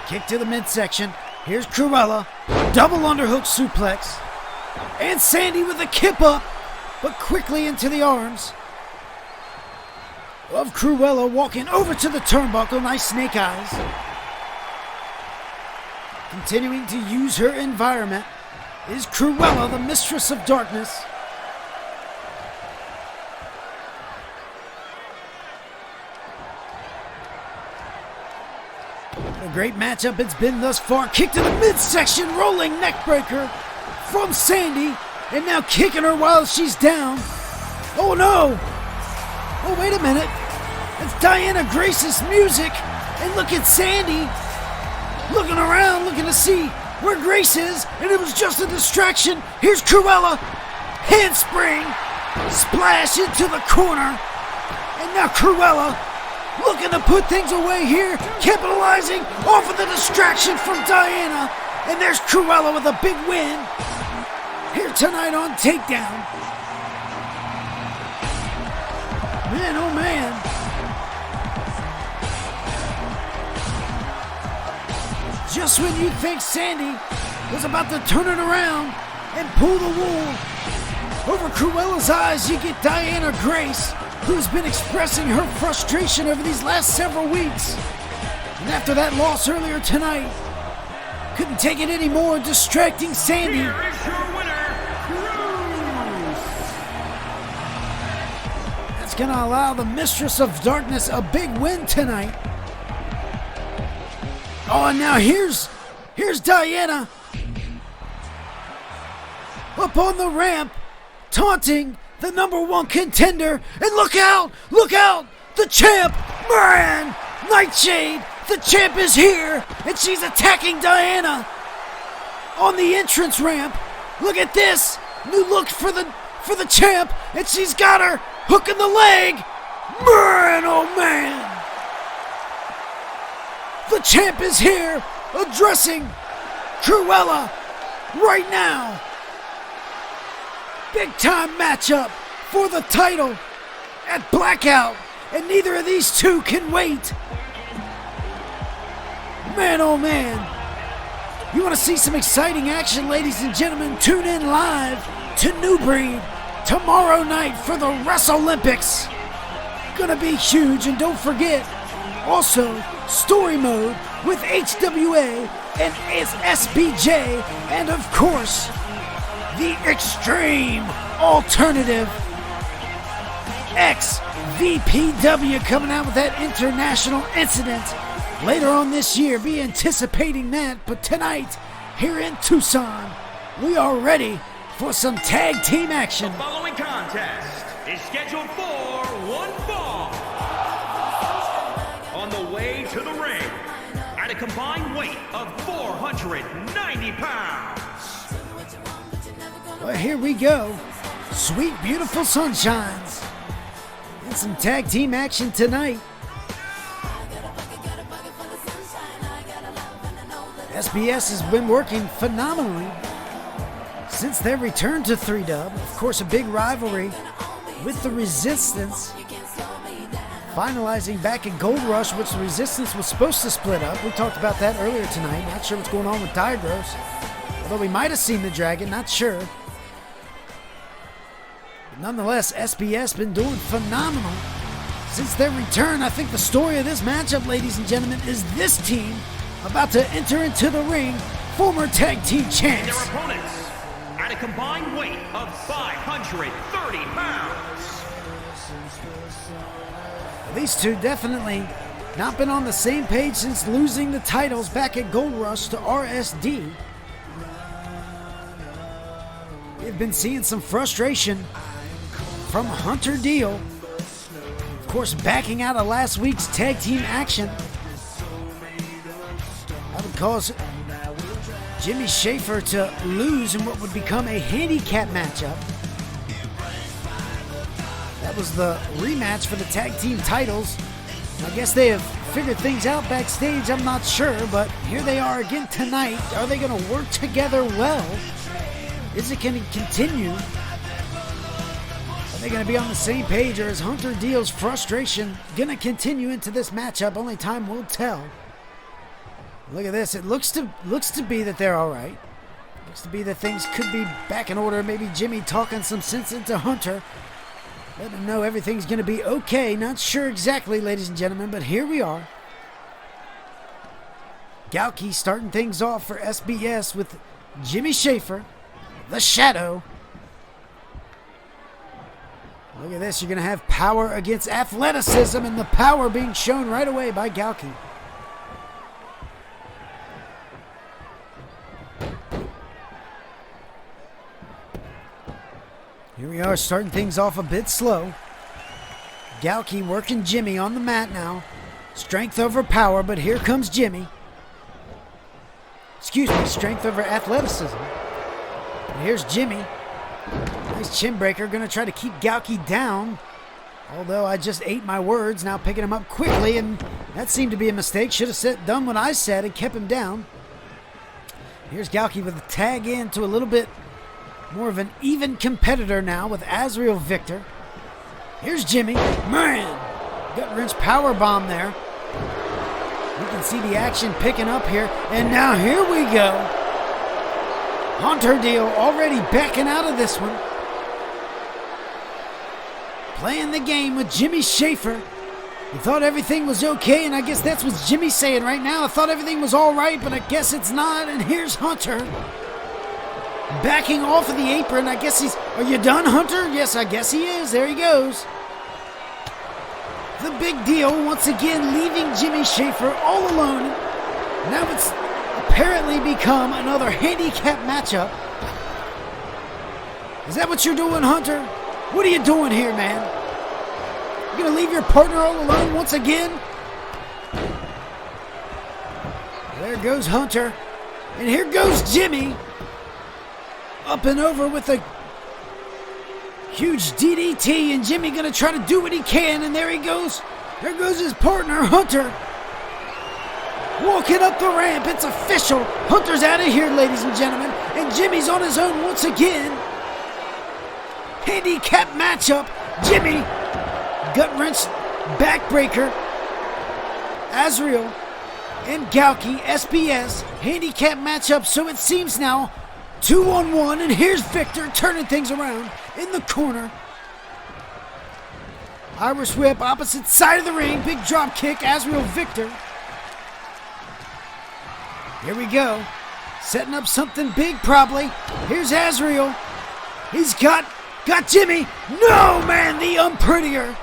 Kick to the midsection. Here's Cruella. Double underhook suplex. And Sandi with a kip up, but quickly into the arms of Cruella, walking over to the turnbuckle. Nice snake eyes. Continuing to use her environment is Cruella, the Mistress of Darkness. What a great matchup it's been thus far. Kick to the midsection, rolling neckbreaker from Sandi, and now kicking her while she's down. Oh no! Oh, wait a minute. It's Diana Grace's music, and look at Sandi looking around, looking to see where Grace is, and it was just a distraction. Here's Cruella, handspring, splash into the corner, and now Cruella looking to put things away here, capitalizing off of the distraction from Diana, and there's Cruella with a big win here tonight on Takedown. Man, oh man. Just when you think Sandi was about to turn it around and pull the wool over Cruella's eyes, you get Diana Grace, who's been expressing her frustration over these last several weeks. And after that loss earlier tonight, couldn't take it anymore, distracting Sandi. Here is your winner, That's going to allow the Mistress of Darkness a big win tonight. Oh, and now here's Diana up on the ramp, taunting the number one contender. And look out, the champ, man, Nightshade, the champ is here, and she's attacking Diana on the entrance ramp. Look at this, new look for the champ, and she's got her hooking the leg. Man, oh man. The champ is here, addressing Cruella right now. Big time matchup for the title at Blackout, and neither of these two can wait. Man, oh man. You want to see some exciting action, ladies and gentlemen? Tune in live to New Breed tomorrow night for the WrestleOlympics. Gonna be huge, and don't forget, also, story mode with HWA and SBJ, and of course, the Extreme Alternative XVPW coming out with that international incident later on this year. Be anticipating that, but tonight, here in Tucson, we are ready for some tag team action. The following following contest is scheduled for one fall. On the way to the ring, at a combined weight of 490 pounds. Well, here we go. Sweet, beautiful sunshines. And some tag team action tonight. SBS has been working phenomenally since their return to 3-Dub. Of course, a big rivalry with the Resistance, finalizing back at Gold Rush, which the Resistance was supposed to split up. We talked about that earlier tonight. Not sure what's going on with Diagros, although we might have seen the Dragon, not sure. But nonetheless, SBS been doing phenomenal since their return. I think the story of this matchup, ladies and gentlemen, is this team about to enter into the ring, former tag team champs. And their opponents, at a combined weight of 530 pounds. These two definitely not been on the same page since losing the titles back at Gold Rush to RSD. We've been seeing some frustration from Hunter Deal. Of course, backing out of last week's tag team action. That would cause Jimmy Schaefer to lose in what would become a handicap matchup. That was the rematch for the tag team titles. I guess they have figured things out backstage, I'm not sure, but here they are again tonight. Are they going to work together well? Is it going to continue? Are they going to be on the same page, or is Hunter Deal's frustration going to continue into this matchup? Only time will tell. Look at this. It looks to be that they're all right. Looks to be that things could be back in order. Maybe Jimmy talking some sense into Hunter. Let him know everything's going to be okay. Not sure exactly, ladies and gentlemen, but here we are. Galki starting things off for SBS with Jimmy Schaefer, the Shadow. Look at this. You're going to have power against athleticism, and the power being shown right away by Galki. Here we are, starting things off a bit slow. Galki working Jimmy on the mat now. Strength over power, but here comes Jimmy. Excuse me, strength over athleticism. And here's Jimmy. Nice chin breaker, gonna try to keep Galki down. Although I just ate my words, now picking him up quickly, and that seemed to be a mistake. Should have done what I said and kept him down. Here's Galki with a tag in to a little bit more of an even competitor now with Azrael Victor. Here's Jimmy. Man! Gut wrench power bomb there. You can see the action picking up here. And now here we go. Hunter Deal already backing out of this one. Playing the game with Jimmy Schaefer. You thought everything was okay, and I guess that's what Jimmy's saying right now. I thought everything was all right, but I guess it's not. And here's Hunter. Backing off of the apron. I guess he's... Are you done, Hunter? Yes, I guess he is. There he goes. The Big Deal once again leaving Jimmy Schaefer all alone. Now it's apparently become another handicap matchup. Is that what you're doing, Hunter? What are you doing here, man? You gonna leave your partner all alone once again? There goes Hunter. And here goes Jimmy. Up and over with a huge DDT, and Jimmy gonna try to do what he can, and there he goes. There goes his partner, Hunter. Walking up the ramp, it's official. Hunter's out of here, ladies and gentlemen, and Jimmy's on his own once again. Handicap matchup. Jimmy, gut wrench, backbreaker. Azrael and Galki, SBS, handicap matchup, so it seems now 2-on-1, and here's Victor turning things around in the corner. Irish whip, opposite side of the ring, big drop kick, Azrael Victor. Here we go. Setting up something big probably. Here's Azrael. He's got Jimmy. No, man, the unprettier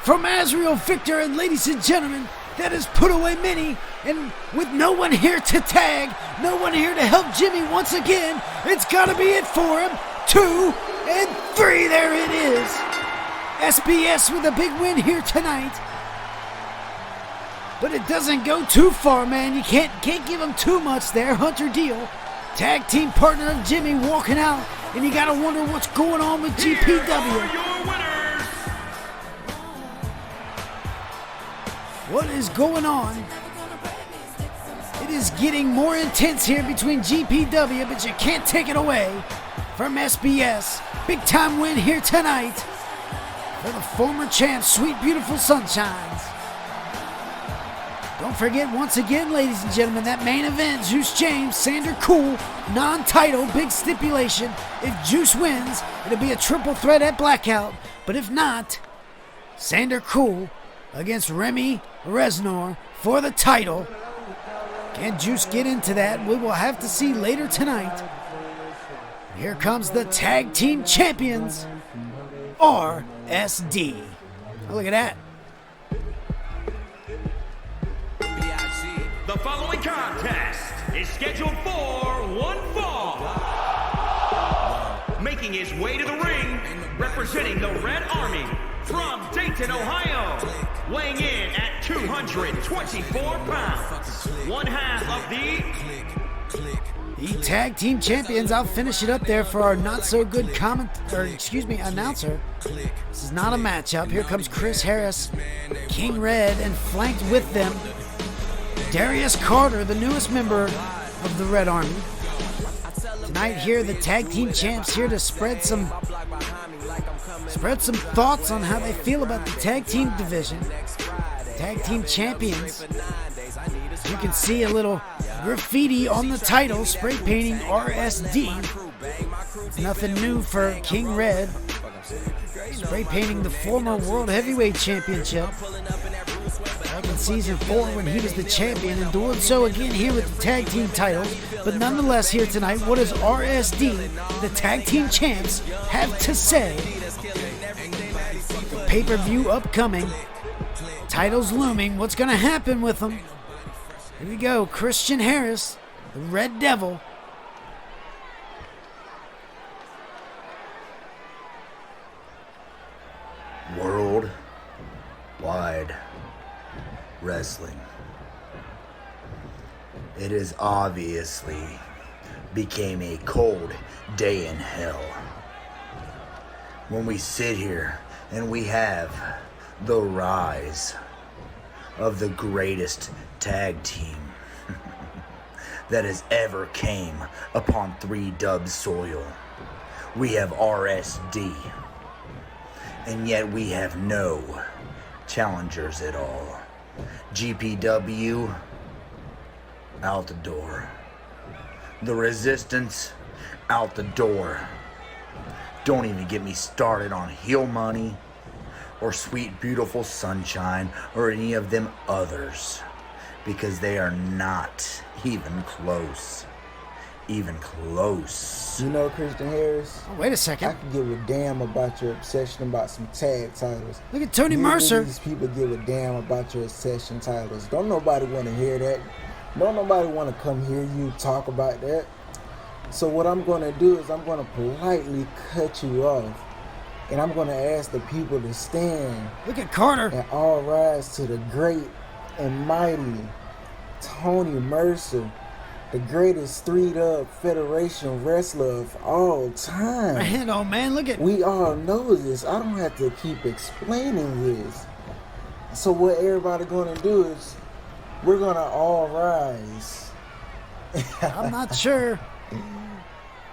from Azrael Victor, and ladies and gentlemen, that has put away many, and with no one here to tag, no one here to help Jimmy once again, it's got to be it for him. 2, and 3. There it is. SBS with a big win here tonight. But it doesn't go too far, man. You can't give him too much there. Hunter Deal, tag team partner of Jimmy, walking out. And you gotta wonder what's going on with GPW. What is going on? It is getting more intense here between GPW, but you can't take it away from SBS. Big time win here tonight for the former champ, Sweet Beautiful Sunshines. Don't forget, once again, ladies and gentlemen, that main event, Juice James, Sander Cool, non-title, big stipulation. If Juice wins, it'll be a triple threat at Blackout. But if not, Sander Cool against Remy Reznor for the title. Can Juice get into that? We will have to see later tonight. Here comes the tag team champions, RSD. Oh, look at that. The following contest is scheduled for one fall. Making his way to the ring, representing the Red Army from Dayton, Ohio, weighing in at 224 pounds, one half of the tag team champions. I'll finish it up there for our not so good announcer. This is not a matchup. Here comes Chris Harris, King Red, and flanked with them Darius Carter, the newest member of the Red Army. Tonight here, the tag team champs here to spread some thoughts on how they feel about the tag team division. Tag team champions. You can see a little graffiti on the title, spray painting RSD. It's nothing new for King Red. Spray painting the former World Heavyweight Championship back in Season 4 when he was the champion, and doing so again here with the tag team titles. But nonetheless, here tonight, what does RSD, the tag team champs, have to say? The pay-per-view upcoming, titles looming. What's going to happen with them? Here we go. Christian Harris, the Red Devil. World Wide Wrestling. It is obviously became a cold day in hell when we sit here and we have the rise of the greatest tag team that has ever came upon 3-Dub soil. We have RSD, and yet we have no challengers at all. GPW, out the door. The Resistance, out the door. Don't even get me started on Heel Money or Sweet Beautiful Sunshine or any of them others, because they are not even close. Even close. You know, Christian Harris? Oh, wait a second. I can give a damn about your obsession about some tag titles. Look at Tony Mercer. These people give a damn about your obsession titles. Don't nobody want to hear that. Don't nobody want to come hear you talk about that. So what I'm going to do is I'm going to politely cut you off. And I'm going to ask the people to stand. Look at Carter. And all rise to the great and mighty Tony Mercer, the greatest 3-Dub Federation wrestler of all time. Man, oh man, look at... We all know this. I don't have to keep explaining this. So what everybody gonna do is we're gonna all rise. I'm not sure.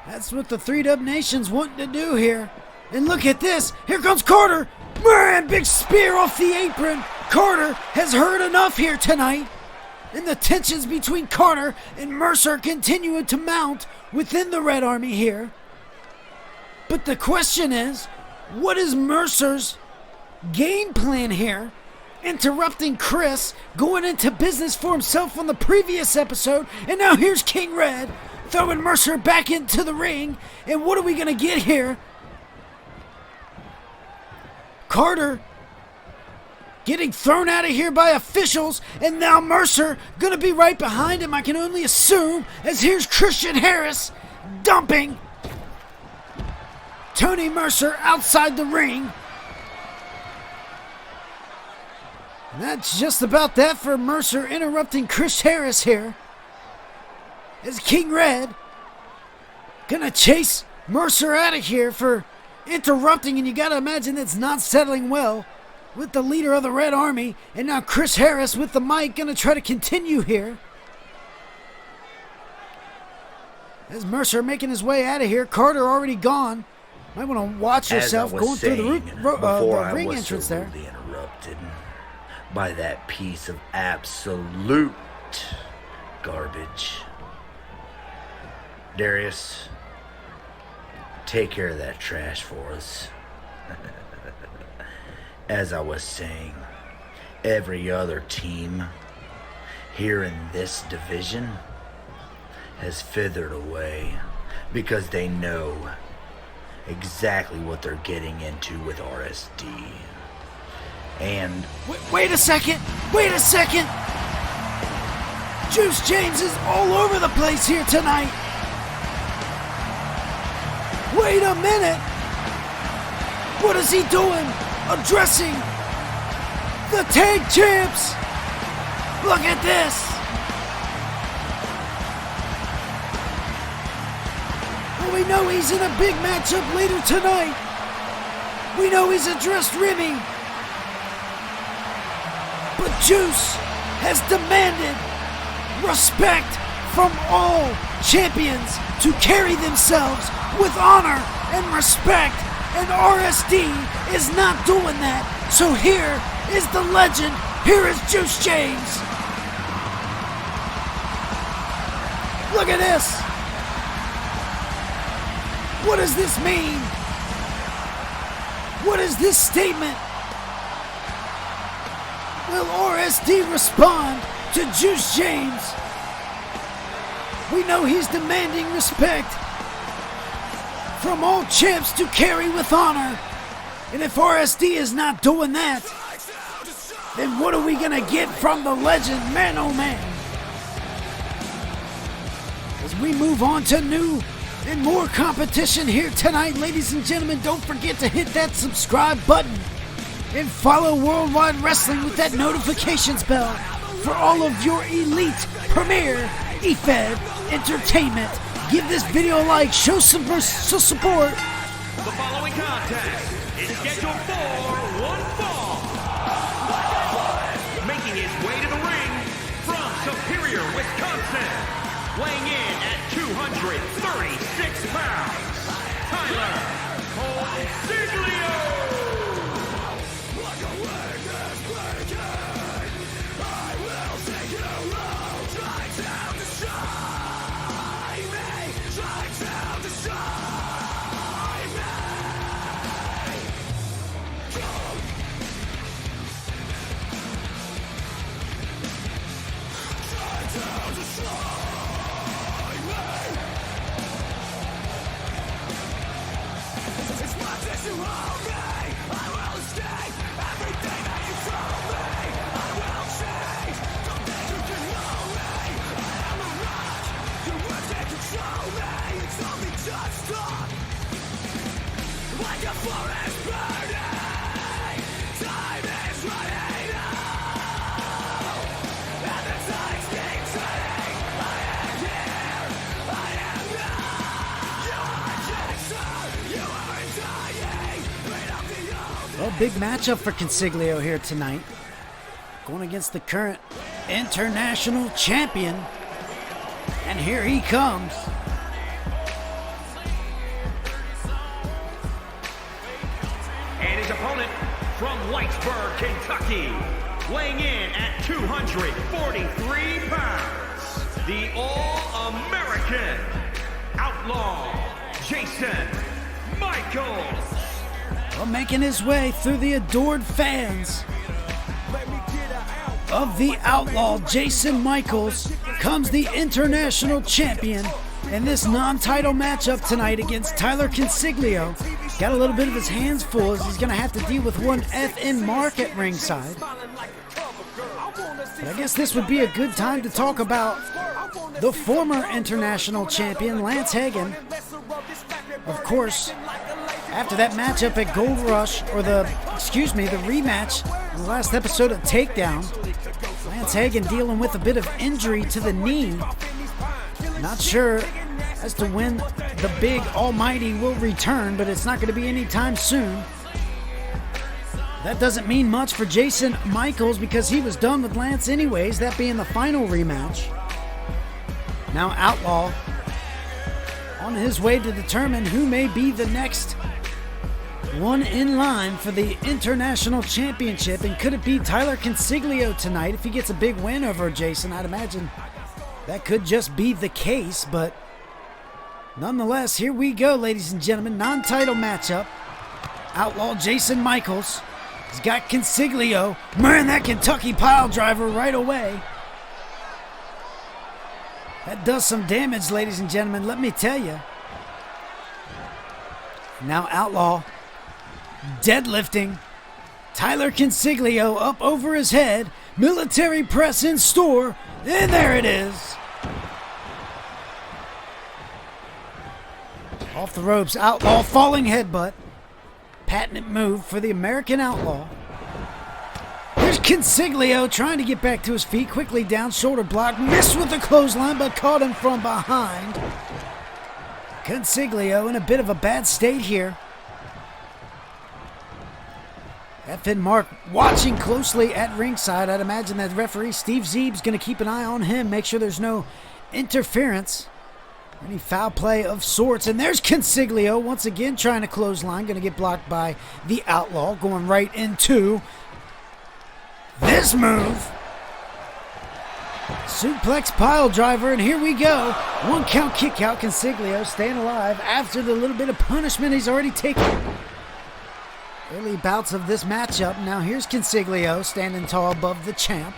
That's what the 3-Dub Nation's wanting to do here. And look at this. Here comes Carter. Man, big spear off the apron. Carter has heard enough here tonight. And the tensions between Carter and Mercer continuing to mount within the Red Army here. But the question is, what is Mercer's game plan here? Interrupting Chris, going into business for himself on the previous episode, and now here's King Red throwing Mercer back into the ring. And what are we going to get here? Carter getting thrown out of here by officials, and now Mercer gonna be right behind him, I can only assume, as here's Christian Harris dumping Tony Mercer outside the ring. And that's just about that for Mercer interrupting Chris Harris here. As King Red gonna chase Mercer out of here for interrupting, and you gotta imagine that's not settling well with the leader of the Red Army. And now Chris Harris with the mic gonna try to continue here. As Mercer making his way out of here, Carter already gone. Might want to watch yourself going through the ring entrance there. Interrupted by that piece of absolute garbage. Darius, take care of that trash for us. As I was saying, every other team here in this division has fithered away because they know exactly what they're getting into with RSD. And wait a second! Juice James is all over the place here tonight. Wait a minute! What is he doing? Addressing the tag champs! Look at this! Well, we know he's in a big matchup later tonight. We know he's addressed Remy. But Juice has demanded respect from all champions to carry themselves with honor and respect, and RSD is not doing that. So here is the legend. Here is Juice James. Look at this. What does this mean? What is this statement? Will RSD respond to Juice James? We know he's demanding respect from all champs to carry with honor. And if RSD is not doing that, then what are we gonna get from the legend, man oh man? As we move on to new and more competition here tonight, ladies and gentlemen, don't forget to hit that subscribe button and follow Worldwide Wrestling with that notifications bell for all of your elite premier EFED entertainment. Give this video a like, show some support. The following contest is scheduled for one fall. Making his way to the ring from Superior, Wisconsin, weighing in at 236 pounds, Tyler Consiglio. Well, big matchup for Consiglio here tonight. Going against the current international champion. And here he comes. And his opponent from Whitesburg, Kentucky, weighing in at 243 pounds, the All-American Outlaw, Jason Michaels. Well, making his way through the adored fans of the Outlaw, Jason Michaels, comes the international champion in this non-title matchup tonight against Tyler Consiglio. Got a little bit of his hands full as he's going to have to deal with one FN Mark at ringside. But I guess this would be a good time to talk about the former international champion, Lance Hagen. Of course, After that matchup at Gold Rush, or the rematch in the last episode of Takedown, Lance Hagen dealing with a bit of injury to the knee. Not sure as to when the big almighty will return, but it's not going to be anytime soon. That doesn't mean much for Jason Michaels because he was done with Lance anyways, that being the final rematch. Now Outlaw on his way to determine who may be the next one in line for the International Championship, and could it be Tyler Consiglio tonight if he gets a big win over Jason? I'd imagine that could just be the case, but nonetheless, here we go, ladies and gentlemen. Non-title matchup. Outlaw Jason Michaels has got Consiglio. Man, that Kentucky pile driver right away. That does some damage, ladies and gentlemen, let me tell you. Now Outlaw deadlifting Tyler Consiglio up over his head. Military press in store, and there it is. Off the ropes, Outlaw falling headbutt. Patented move for the American Outlaw. Here's Consiglio trying to get back to his feet. Quickly down, shoulder block. Missed with the clothesline, but caught him from behind. Consiglio in a bit of a bad state here. FN Mark watching closely at ringside. I'd imagine that referee Steve Zeeb's going to keep an eye on him, make sure there's no interference, any foul play of sorts. And there's Consiglio once again trying to clothesline, going to get blocked by the Outlaw, going right into this move. Suplex pile driver, and here we go. 1 count kick out. Consiglio staying alive after the little bit of punishment he's already taken. Early bouts of this matchup. Now here's Consiglio standing tall above the champ.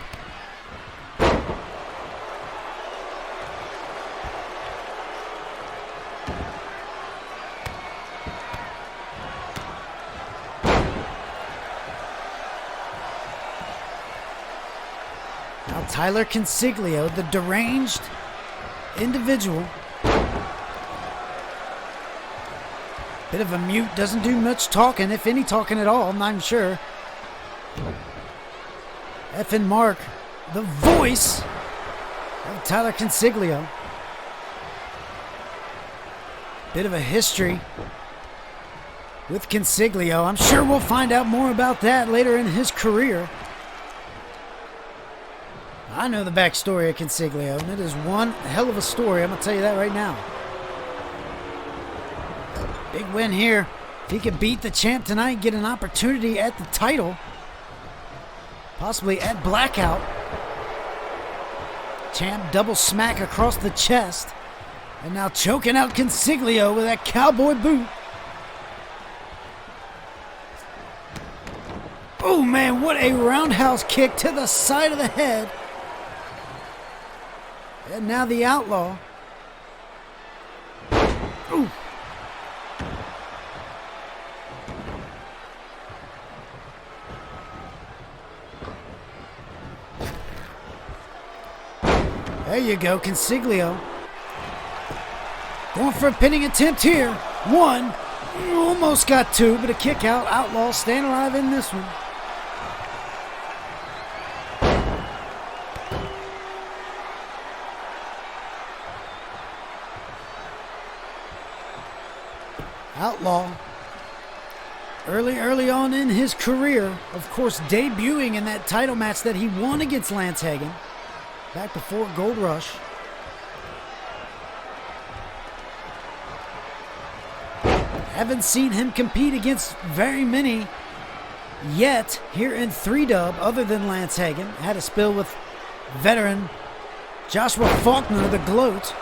Now Tyler Consiglio, the deranged individual. Bit of a mute, doesn't do much talking, if any talking at all, I'm not even sure. FN Mark, the voice of Tyler Consiglio. Bit of a history with Consiglio. I'm sure we'll find out more about that later in his career. I know the backstory of Consiglio, and it is one hell of a story, I'm going to tell you that right now. Big win here. If he could beat the champ tonight, get an opportunity at the title, possibly at Blackout. Champ double smack across the chest, and now choking out Consiglio with that cowboy boot. Oh man, what a roundhouse kick to the side of the head. And now the Outlaw. Ooh. There you go, Consiglio. Going for a pinning attempt here. 1. Almost got 2, but a kick out. Outlaw staying alive in this one. Outlaw, early on in his career, of course, debuting in that title match that he won against Lance Hagen back before Gold Rush. Haven't seen him compete against very many yet here in 3-Dub other than Lance Hagen. Had a spill with veteran Joshua Faulkner, the Gloat.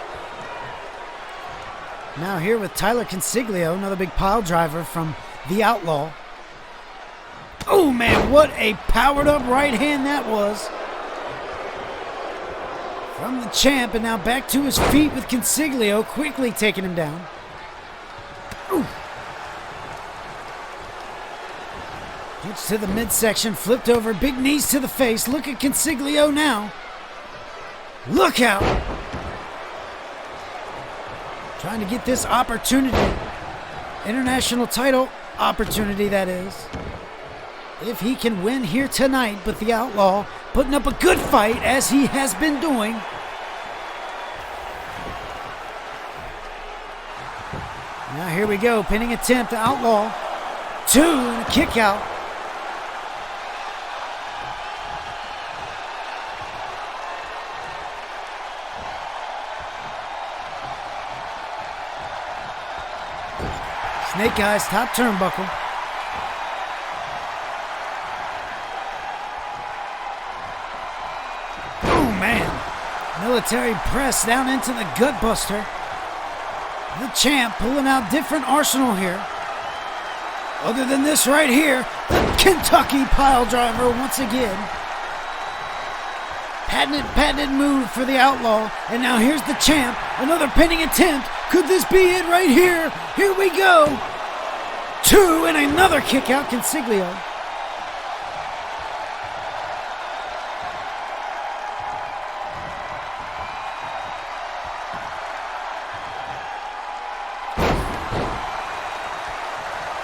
Now here with Tyler Consiglio, another big pile driver from the Outlaw. Oh man, what a powered up right hand that was from the champ, and now back to his feet with Consiglio quickly taking him down. Ooh. Hits to the midsection, flipped over, big knees to the face. Look at Consiglio now. Look out. Trying to get this opportunity international title opportunity, that is. If he can win here tonight, but the Outlaw putting up a good fight as he has been doing. Now here we go, pinning attempt to Outlaw. 2 and a kick out. Snake Eyes, top turnbuckle. Oh, man. Military press down into the gut buster. The champ pulling out different arsenal here. Other than this right here, the Kentucky pile driver once again. Patented move for the Outlaw. And now here's the champ. Another pinning attempt. Could this be it right here? Here we go. 2 and another kick out, Consiglio.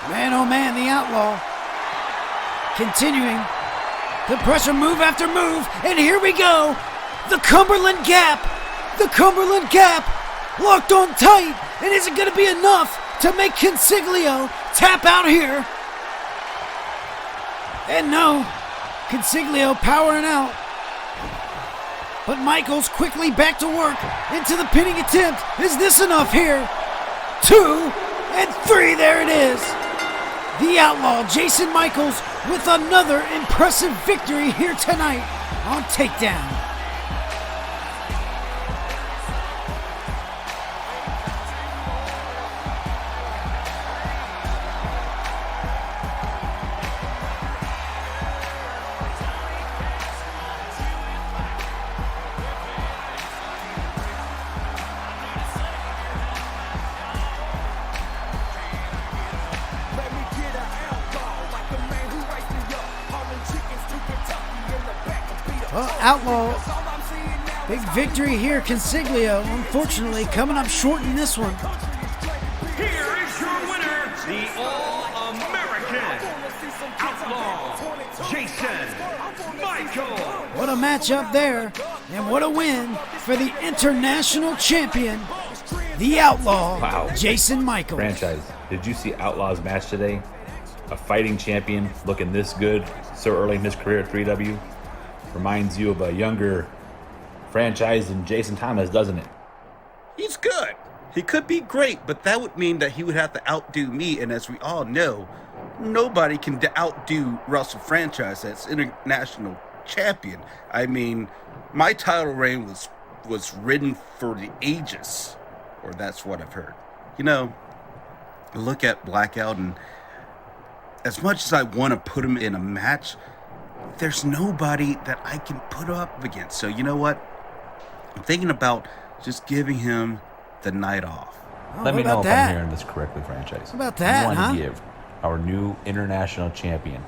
Man, oh man, the Outlaw. Continuing. The pressure move after move. And here we go. The Cumberland Gap. The Cumberland Gap. Locked on tight. And is it going to be enough to make Consiglio tap out here? And no. Consiglio powering out. But Michaels quickly back to work into the pinning attempt. Is this enough here? 2 and 3. There it is. The Outlaw, Jason Michaels, with another impressive victory here tonight on Takedown. Well, Outlaw, big victory here. Consiglio, unfortunately, coming up short in this one. Here is your winner, the All-American Outlaw, Jason Michaels. What a matchup there, and what a win for the international champion, the Outlaw, Wow. Jason Michaels. Franchise, did you see Outlaw's match today? A fighting champion looking this good so early in his career at 3W? Reminds you of a younger franchise than Jason Thomas, doesn't it? He's good. He could be great, but that would mean that he would have to outdo me. And as we all know, nobody can outdo Russell Franchise as international champion. I mean, my title reign was ridden for the ages, or that's what I've heard. You know, look at Blackout, and as much as I want to put him in a match, there's nobody that I can put up against. So you know what? I'm thinking about just giving him the night off. Let me know if I'm hearing this correctly, Franchise. How about that, I want to give our new international champion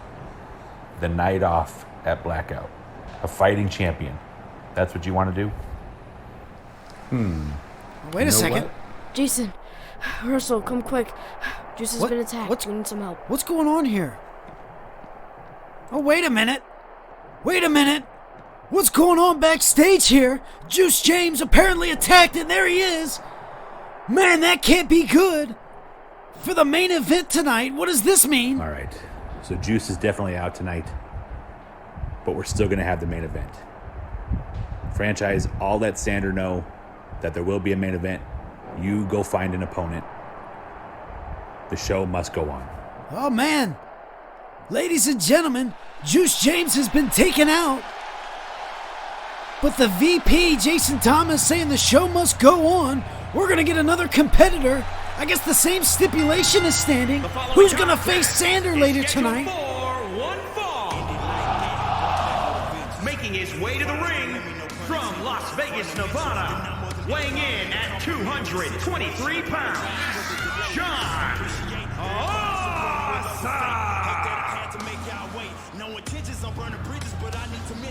the night off at Blackout. A fighting champion. That's what you want to do? Wait a second. Jason, Russell, come quick. Juice has been attacked. We need some help. What's going on here? Oh, wait a minute. Wait a minute. What's going on backstage here? Juice James apparently attacked, and there he is. Man, that can't be good. For the main event tonight, what does this mean? All right. So Juice is definitely out tonight, but we're still going to have the main event. Franchise, all let Sander know that there will be a main event. You go find an opponent. The show must go on. Oh, man. Ladies and gentlemen, Juice James has been taken out. But the VP, Jason Thomas, saying the show must go on. We're going to get another competitor. I guess the same stipulation is standing. Who's going to face Sander later tonight? One fall. Making his way to the ring from Las Vegas, Nevada, weighing in at 223 pounds, John Awesome.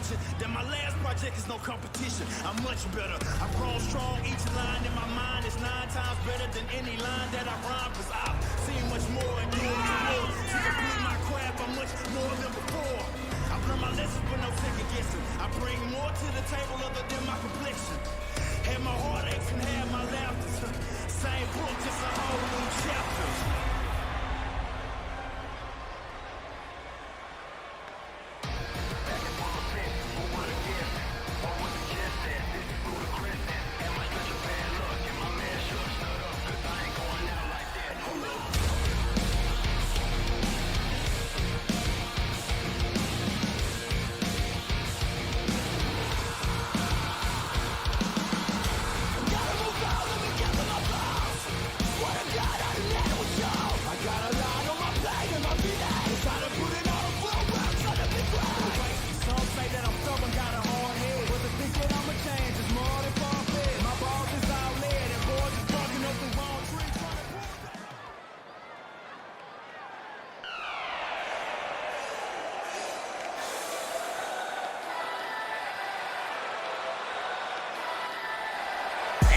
mention that my last project is no competition. I'm much better. I've grown strong. Each line in my mind is 9 times better than any line that I rhyme. Cause I've seen much more and more to more. To complete my craft, I'm much more than before. I've learned my lessons with no second guessing. I bring more to the table other than my complexion. Had my heartaches and had my laughter. Same book, just a whole new chapter.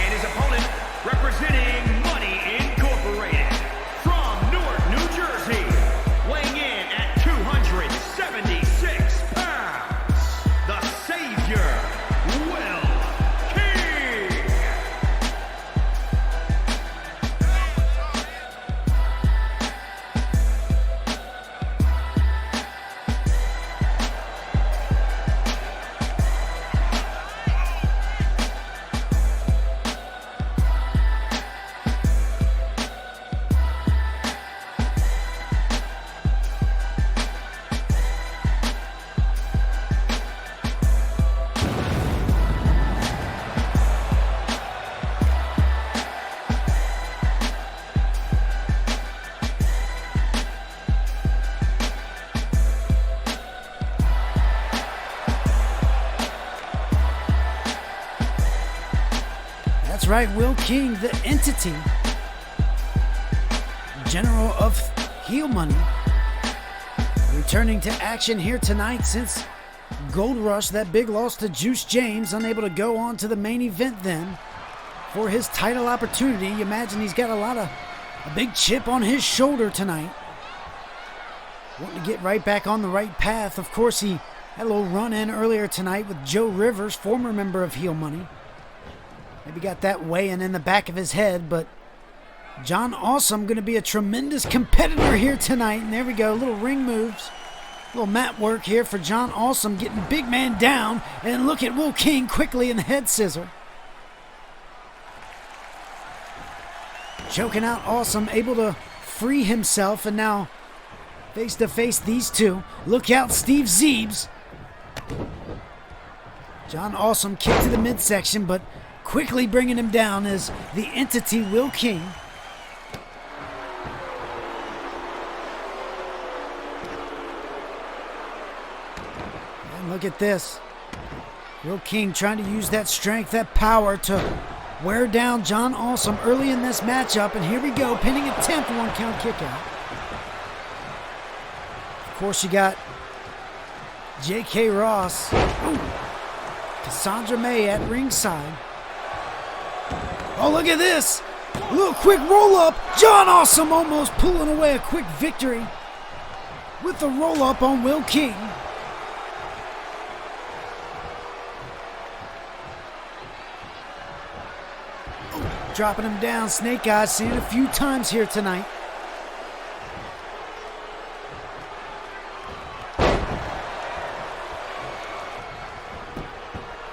His opponent, representing Money Incorporated, from Newark, New Jersey, weighing in at 276 pounds, the Savior, Will King. That's right, Will King, the entity, general of Heel Money, returning to action here tonight since Gold Rush, that big loss to Juice James, unable to go on to the main event then for his title opportunity. You imagine he's got a big chip on his shoulder tonight, wanting to get right back on the right path. Of course, he had a little run-in earlier tonight with Joe Rivers, former member of Heel Money. Maybe got that weighing in the back of his head, but John Awesome going to be a tremendous competitor here tonight. And there we go, little ring moves, little mat work here for John Awesome, getting big man down. And look at Will King quickly in the head scissor. Choking out Awesome, able to free himself, and now face to face these two. Look out, Steve Zeebs. John Awesome kicked to the midsection, but quickly bringing him down is the entity Will King. And look at this. Will King trying to use that strength, that power to wear down John Awesome early in this matchup. And here we go, pinning attempt, 1 count kick out. Of course, you got J.K. Ross. Ooh. Cassandra May at ringside. Oh, look at this. A little quick roll-up. John Awesome almost pulling away a quick victory with the roll-up on Will King. Oh, dropping him down. Snake Eyes seen it a few times here tonight.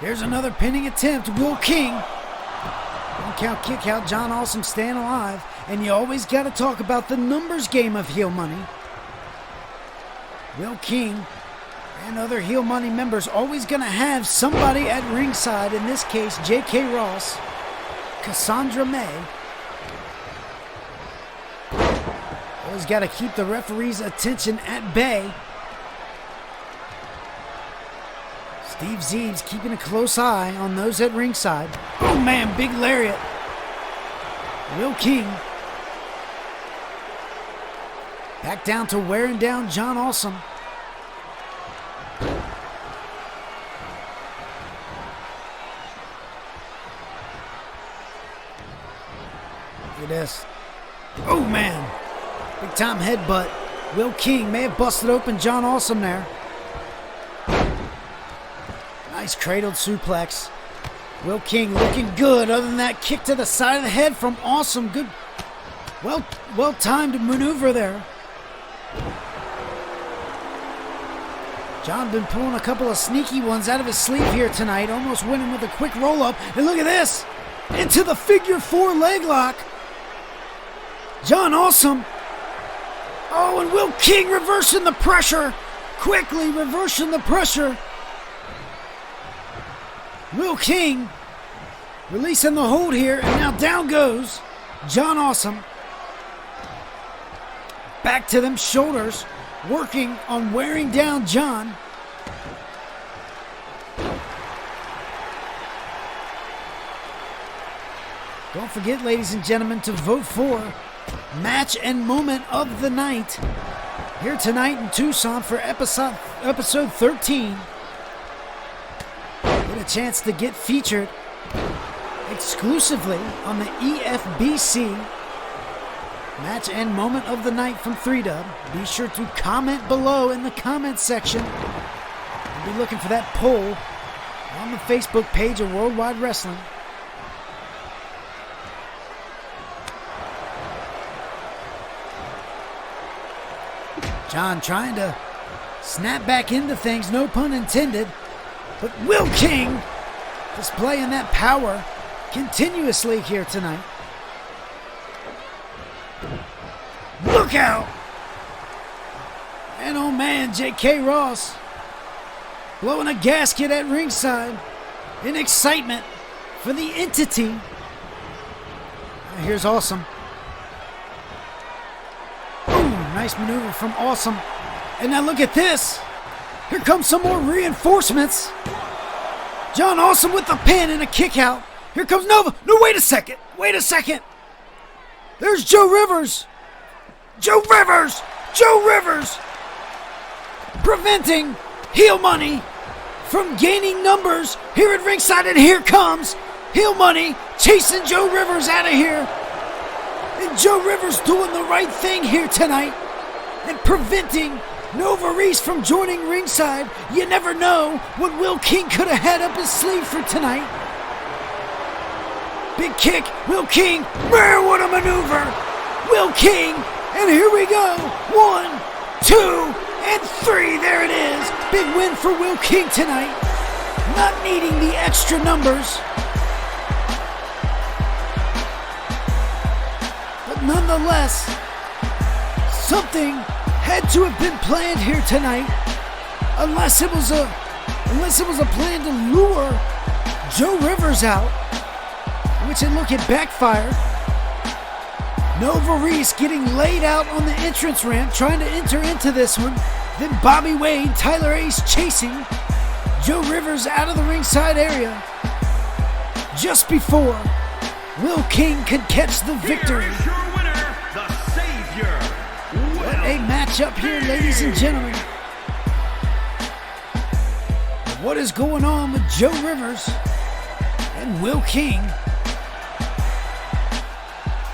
Here's another pinning attempt. Will King. 1 count kick out. John Awesome staying alive. And you always got to talk about the numbers game of Heel Money. Will King and other Heel Money members always going to have somebody at ringside. In this case, J.K. Ross, Cassandra May. Always got to keep the referee's attention at bay. Steve Zeebs keeping a close eye on those at ringside. Oh man, big lariat. Will King back down to wearing down John Awesome. at this. Oh, man. Big time headbutt. Will King may have busted open John Awesome there. Nice cradled suplex. Will King looking good other than that kick to the side of the head from Awesome. Good. Well timed maneuver there. John been pulling a couple of sneaky ones out of his sleeve here tonight. Almost winning with a quick roll-up. And look at this. Into the figure 4 leg lock. John Awesome. Oh, and Will King reversing the pressure. Quickly reversing the pressure. Will King releasing the hold here. And now down goes John Awesome. Back to them shoulders. Working on wearing down John. Don't forget, ladies and gentlemen, to vote for Match and Moment of the Night here tonight in Tucson for episode 13. Get a chance to get featured exclusively on the EFBC Match and Moment of the Night from 3Dub. Be sure to comment below in the comment section. We'll be looking for that poll on the Facebook page of Worldwide Wrestling. John trying to snap back into things, no pun intended. But Will King displaying that power continuously here tonight. Look out! And oh man, J.K. Ross blowing a gasket at ringside in excitement for the entity. Here's Awesome. Ooh, nice maneuver from Awesome. And now look at this. Here comes some more reinforcements. John Awesome with the pin and a kick out. Here comes Nova. No, wait a second. Wait a second. There's Joe Rivers. Joe Rivers! Joe Rivers! Preventing Heel Money from gaining numbers here at ringside. And here comes Heel Money chasing Joe Rivers out of here. And Joe Rivers doing the right thing here tonight and preventing Nova Reese from joining ringside. You never know what Will King could have had up his sleeve for tonight. Big kick. Will King. Man, what a maneuver. Will King. And here we go. 1, 2, and 3. There it is. Big win for Will King tonight. Not needing the extra numbers. But nonetheless, something had to have been planned here tonight. Unless it was a plan to lure Joe Rivers out. Which it looked it backfired. Nova Reese getting laid out on the entrance ramp, trying to enter into this one. Then Bobby Wade, Tyler Ace chasing Joe Rivers out of the ringside area. Just before Will King could catch the victory. Here is your winner, the Savior. What a matchup here, ladies and gentlemen. What is going on with Joe Rivers and Will King?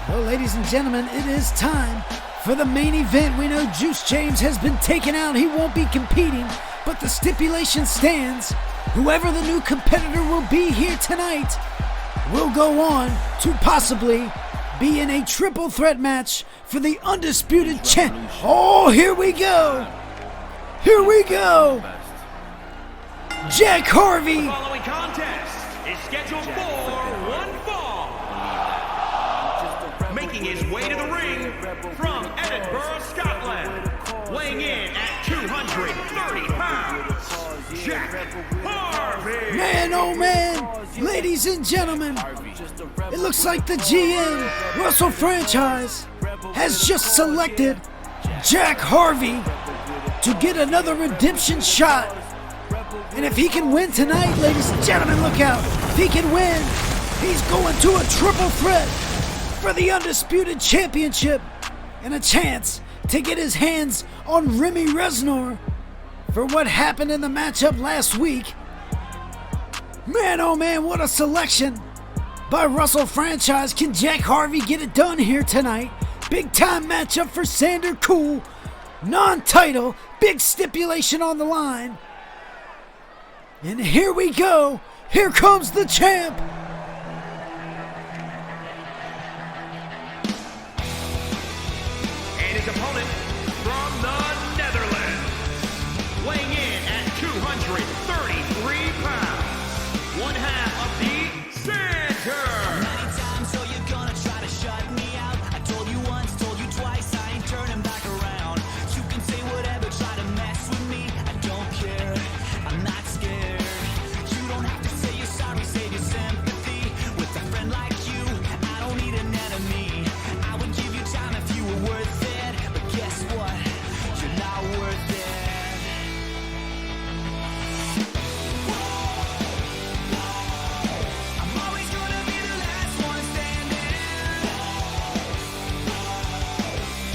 Well, ladies and gentlemen, it is time for the main event. We know Juice James has been taken out. He won't be competing, but the stipulation stands. Whoever the new competitor will be here tonight will go on to possibly be in a triple threat match for the undisputed champ. Oh, here we go. Here we go. Jack Harvey. The following contest is scheduled for one fall. Making his way to the ring from Edinburgh, Scotland, weighing in at 230 pounds, Jack Harvey. Man, oh man, ladies and gentlemen, it looks like the GM, Russell Franchise, has just selected Jack Harvey to get another redemption shot. And if he can win tonight, ladies and gentlemen, look out. If he can win, he's going to a triple threat for the Undisputed Championship and a chance to get his hands on Remy Reznor for what happened in the matchup last week. Man, oh man, what a selection. by Russell franchise. Can Jack Harvey get it done here tonight? Big time matchup for Sander Cool. Non-title, big stipulation on the line. And here we go. Here comes the champ. And his opponent from the Netherlands, weighing in at 233 pounds, one half of the center. Many times, so you're gonna try to shut me out. I told you once, told you twice, I ain't turning back around. You can say whatever, try to mess with me. I don't care, I'm not scared. You don't have to say you're sorry, save your sympathy. With a friend like you, I don't need an enemy. I would give you time if you were worth it. But guess what? You're not worth it. I'm always gonna be the last one standing.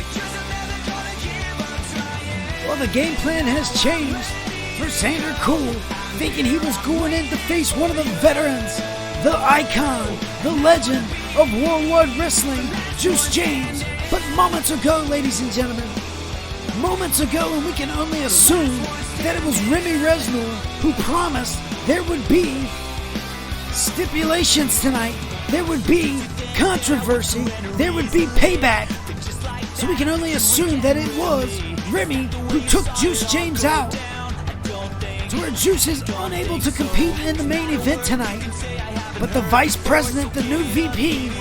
Because I'm never gonna give up trying. Well, the game plan has changed for Sander Cool, thinking he was going in to face one of the veterans, the icon, the legend of worldwide wrestling, Juice James. But moments ago, ladies and gentlemen, moments ago, and we can only assume that it was Remy Resnor who promised there would be stipulations tonight, there would be controversy, there would be payback. So we can only assume that it was Remy who took Juice James out, to where Juice is unable to compete in the main event tonight. But the vice president, the new VP,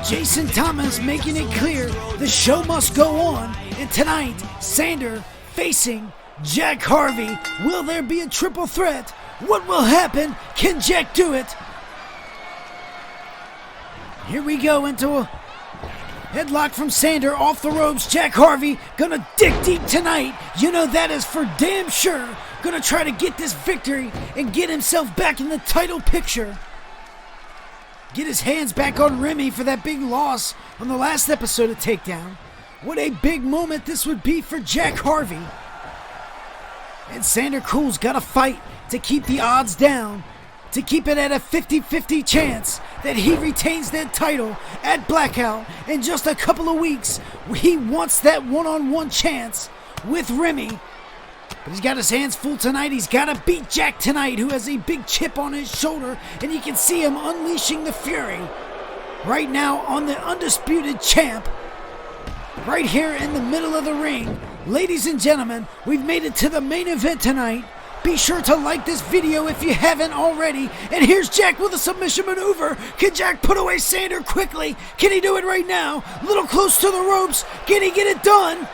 Jason Thomas, making it clear the show must go on. And tonight, Sander facing Jack Harvey. Will there be a triple threat? What will happen? Can Jack do it? Here we go into a headlock from Sander, off the ropes. Jack Harvey gonna dig deep tonight. You know that is for damn sure. Gonna try to get this victory and get himself back in the title picture. Get his hands back on Remy for that big loss on the last episode of Takedown. What a big moment this would be for Jack Harvey. And Sander Cool's gotta fight to keep the odds down, to keep it at a 50-50 chance that he retains that title at Blackout in just a couple of weeks. He wants that one-on-one chance with Remy. But he's got his hands full tonight. He's got to beat Jack tonight, who has a big chip on his shoulder, and you can see him unleashing the fury right now on the undisputed champ, right here in the middle of the ring. Ladies and gentlemen, we've made it to the main event tonight. Be sure to like this video if you haven't already. And here's Jack with a submission maneuver. Can Jack put away Sander quickly? Can he do it right now? A little close to the ropes. Can he get it done?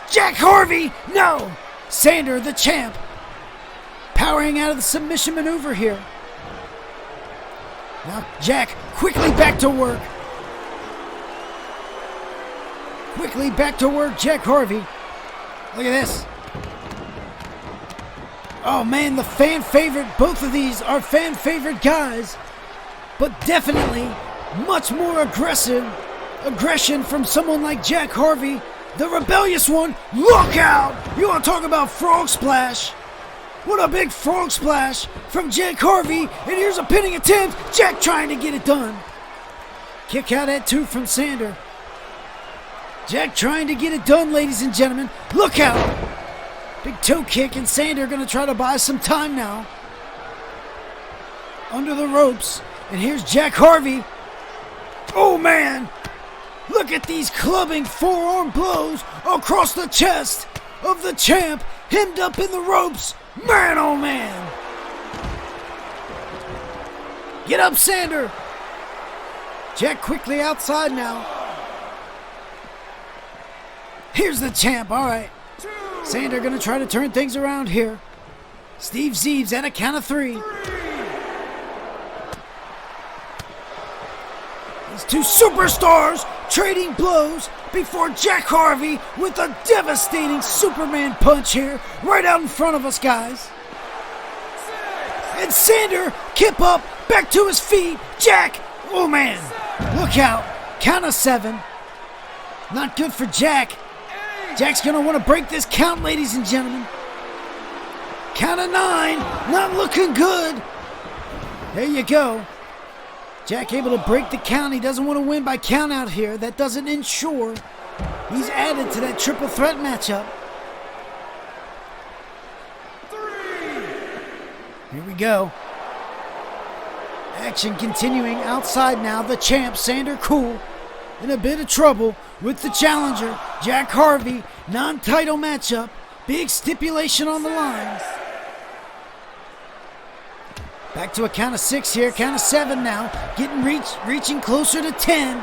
Jack Harvey, no. Sander, the champ, powering out of the submission maneuver here. Now Jack quickly back to work. Quickly back to work, Jack Harvey. Look at this. Oh man, the fan favorite, both of these are fan favorite guys, but definitely much more aggression from someone like Jack Harvey, the rebellious one. Look out! You want to talk about frog splash? What a big frog splash from Jack Harvey, and here's a pinning attempt. Jack trying to get it done. Kick out at two from Sander. Jack trying to get it done, ladies and gentlemen. Look out! Big toe kick, and Sander going to try to buy some time now. Under the ropes. And here's Jack Harvey. Oh, man. Look at these clubbing forearm blows across the chest of the champ. Hemmed up in the ropes. Man, oh, man. Get up, Sander. Jack quickly outside now. Here's the champ. All right. Sander gonna try to turn things around here. Steve Zeebs at a count of three. These two superstars trading blows before Jack Harvey with a devastating Superman punch here right out in front of us, guys. And Sander, kip up, back to his feet. Jack, oh man, look out. Count of seven. Not good for Jack. Jack's going to want to break this count, ladies and gentlemen. Count of nine. Not looking good. There you go. Jack able to break the count. He doesn't want to win by count out here. That doesn't ensure he's added to that triple threat matchup. Here we go. Action continuing outside now. The champ, Sander Cool, in a bit of trouble with the challenger, Jack Harvey. Non-title matchup. Big stipulation on the line. Back to a count of 6 here. Count of 7 now. Reaching closer to 10.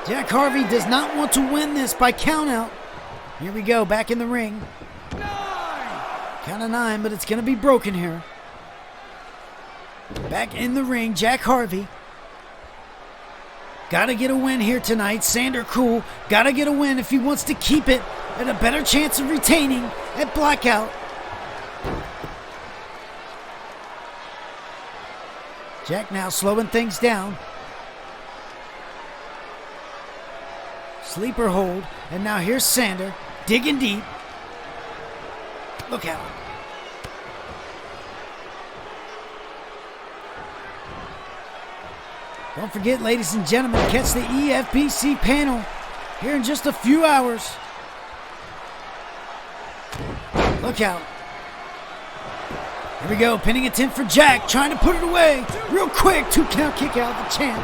Jack Harvey does not want to win this by count out. Here we go. Back in the ring. 9. Count of 9, but it's going to be broken here. Back in the ring, Jack Harvey. Got to get a win here tonight. Sander Cool got to get a win if he wants to keep it and a better chance of retaining at Blackout. Jack now slowing things down. Sleeper hold, and now here's Sander digging deep. Look out. Don't forget, ladies and gentlemen, catch the EFBC panel here in just a few hours. Look out. Here we go, pinning attempt for Jack, trying to put it away. Real quick, 2 count kick out the champ.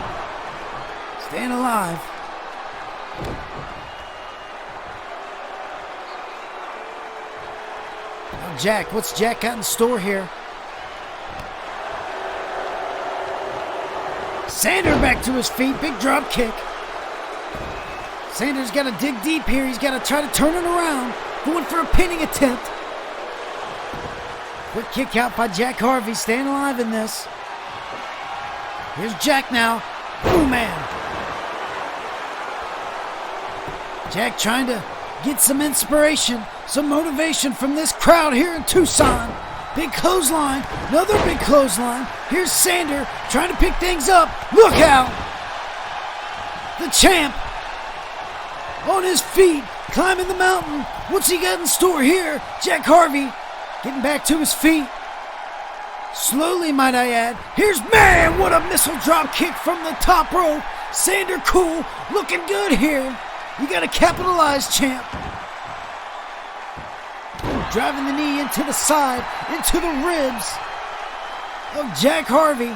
Staying alive. Now Jack, what's Jack got in store here? Sander back to his feet, big drop kick. Sander's got to dig deep here. He's got to try to turn it around. Going for a pinning attempt. Quick kick out by Jack Harvey, staying alive in this. Here's Jack now. Oh, man. Jack trying to get some inspiration, some motivation from this crowd here in Tucson. Big clothesline, another big clothesline. Here's Sander trying to pick things up. Look out! The champ on his feet, climbing the mountain. What's he got in store here? Jack Harvey getting back to his feet. Slowly, might I add. Here's, man, what a missile drop kick from the top rope. Sander Cool looking good here. You got to capitalize, champ. Driving the knee into the side, into the ribs of Jack Harvey.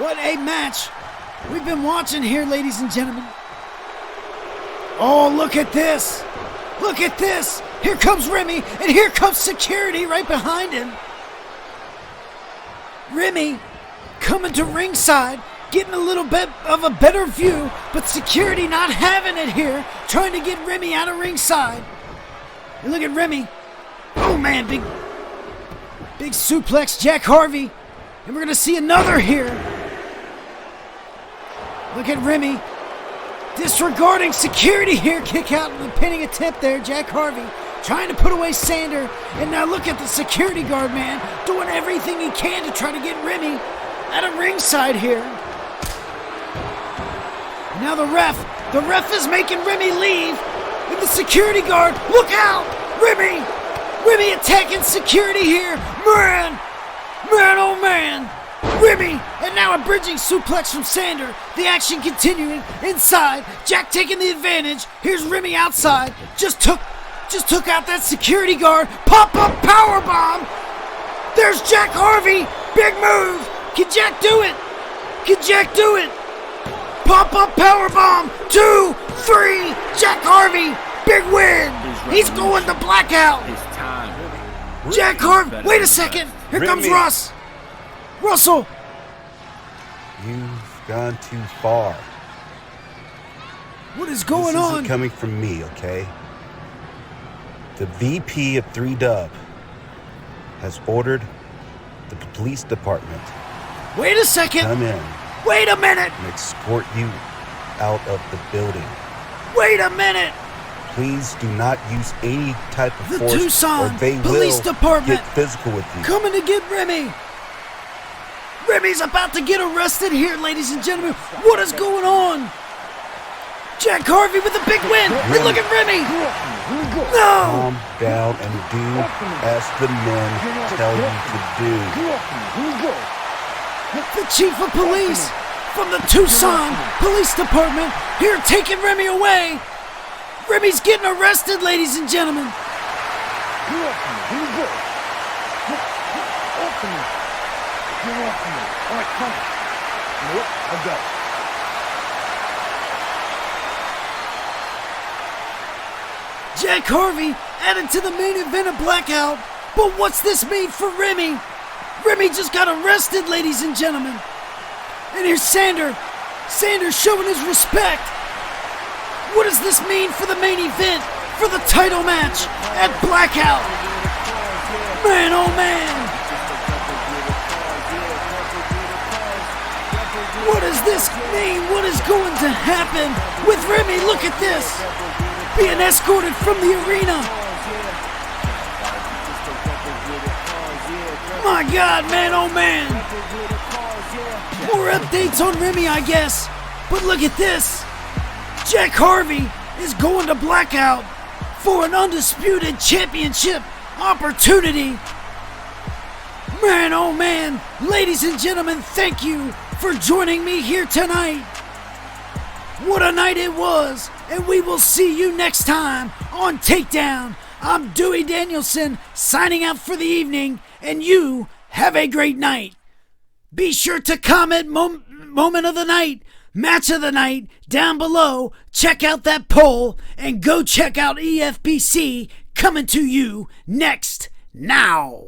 What a match we've been watching here, ladies and gentlemen. Oh, look at this. Look at this. Here comes Remy, and here comes security right behind him. Remy coming to ringside, getting a little bit of a better view, but security not having it here, trying to get Remy out of ringside. And look at Remy. Oh, man, big suplex, Jack Harvey. And we're going to see another here. Look at Remy disregarding security here. Kick out and the pinning attempt there, Jack Harvey trying to put away Sander. And now look at the security guard, man, doing everything he can to try to get Remy out of ringside here. Now the ref is making Remy leave. And the security guard, look out, Remy attacking security here. Man, oh man. Remy, and now a bridging suplex from Sander. The action continuing inside. Jack taking the advantage. Here's Remy outside. Just took out that security guard. Pop-up powerbomb. There's Jack Harvey. Big move. Can Jack do it? Pop-up powerbomb. 2, 3. Jack Harvey. Big win. He's going to Blackout. Jack Harvey. Wait a second. Here comes Russell. You've gone too far. What is going This on? isn't coming from me, okay? The VP of 3Dub has ordered the police department Wait a second. to come in Wait a minute. and escort you out of the building. Wait a minute. Please do not use any type of The force Tucson or they Police will Department get physical with you. coming to get Remy. Remy's about to get arrested here, ladies and gentlemen. What is going on? Jack Harvey with a big win. And look at Remy. No. Calm down and do as the men tell you to do. The chief of police from the Tucson Police Department here taking Remy away. Remy's getting arrested, ladies and gentlemen. Jack Harvey added to the main event of Blackout. But what's this mean for Remy? Remy just got arrested, ladies and gentlemen. And here's Sander. Sander's showing his respect. What does this mean for the main event, for the title match at Blackout? Man, oh man. What does this mean? What is going to happen with Remy? Look at this. Being escorted from the arena. My God, man, oh man. More updates on Remy, I guess. But look at this. Jack Harvey is going to Blackout for an undisputed championship opportunity. Man, oh man. Ladies and gentlemen, thank you for joining me here tonight. What a night it was. And we will see you next time on Takedown. I'm Dewey Danielson signing out for the evening, and you have a great night. Be sure to comment moment of the night, match of the night down below. Check out that poll and go check out EFPC coming to you next now.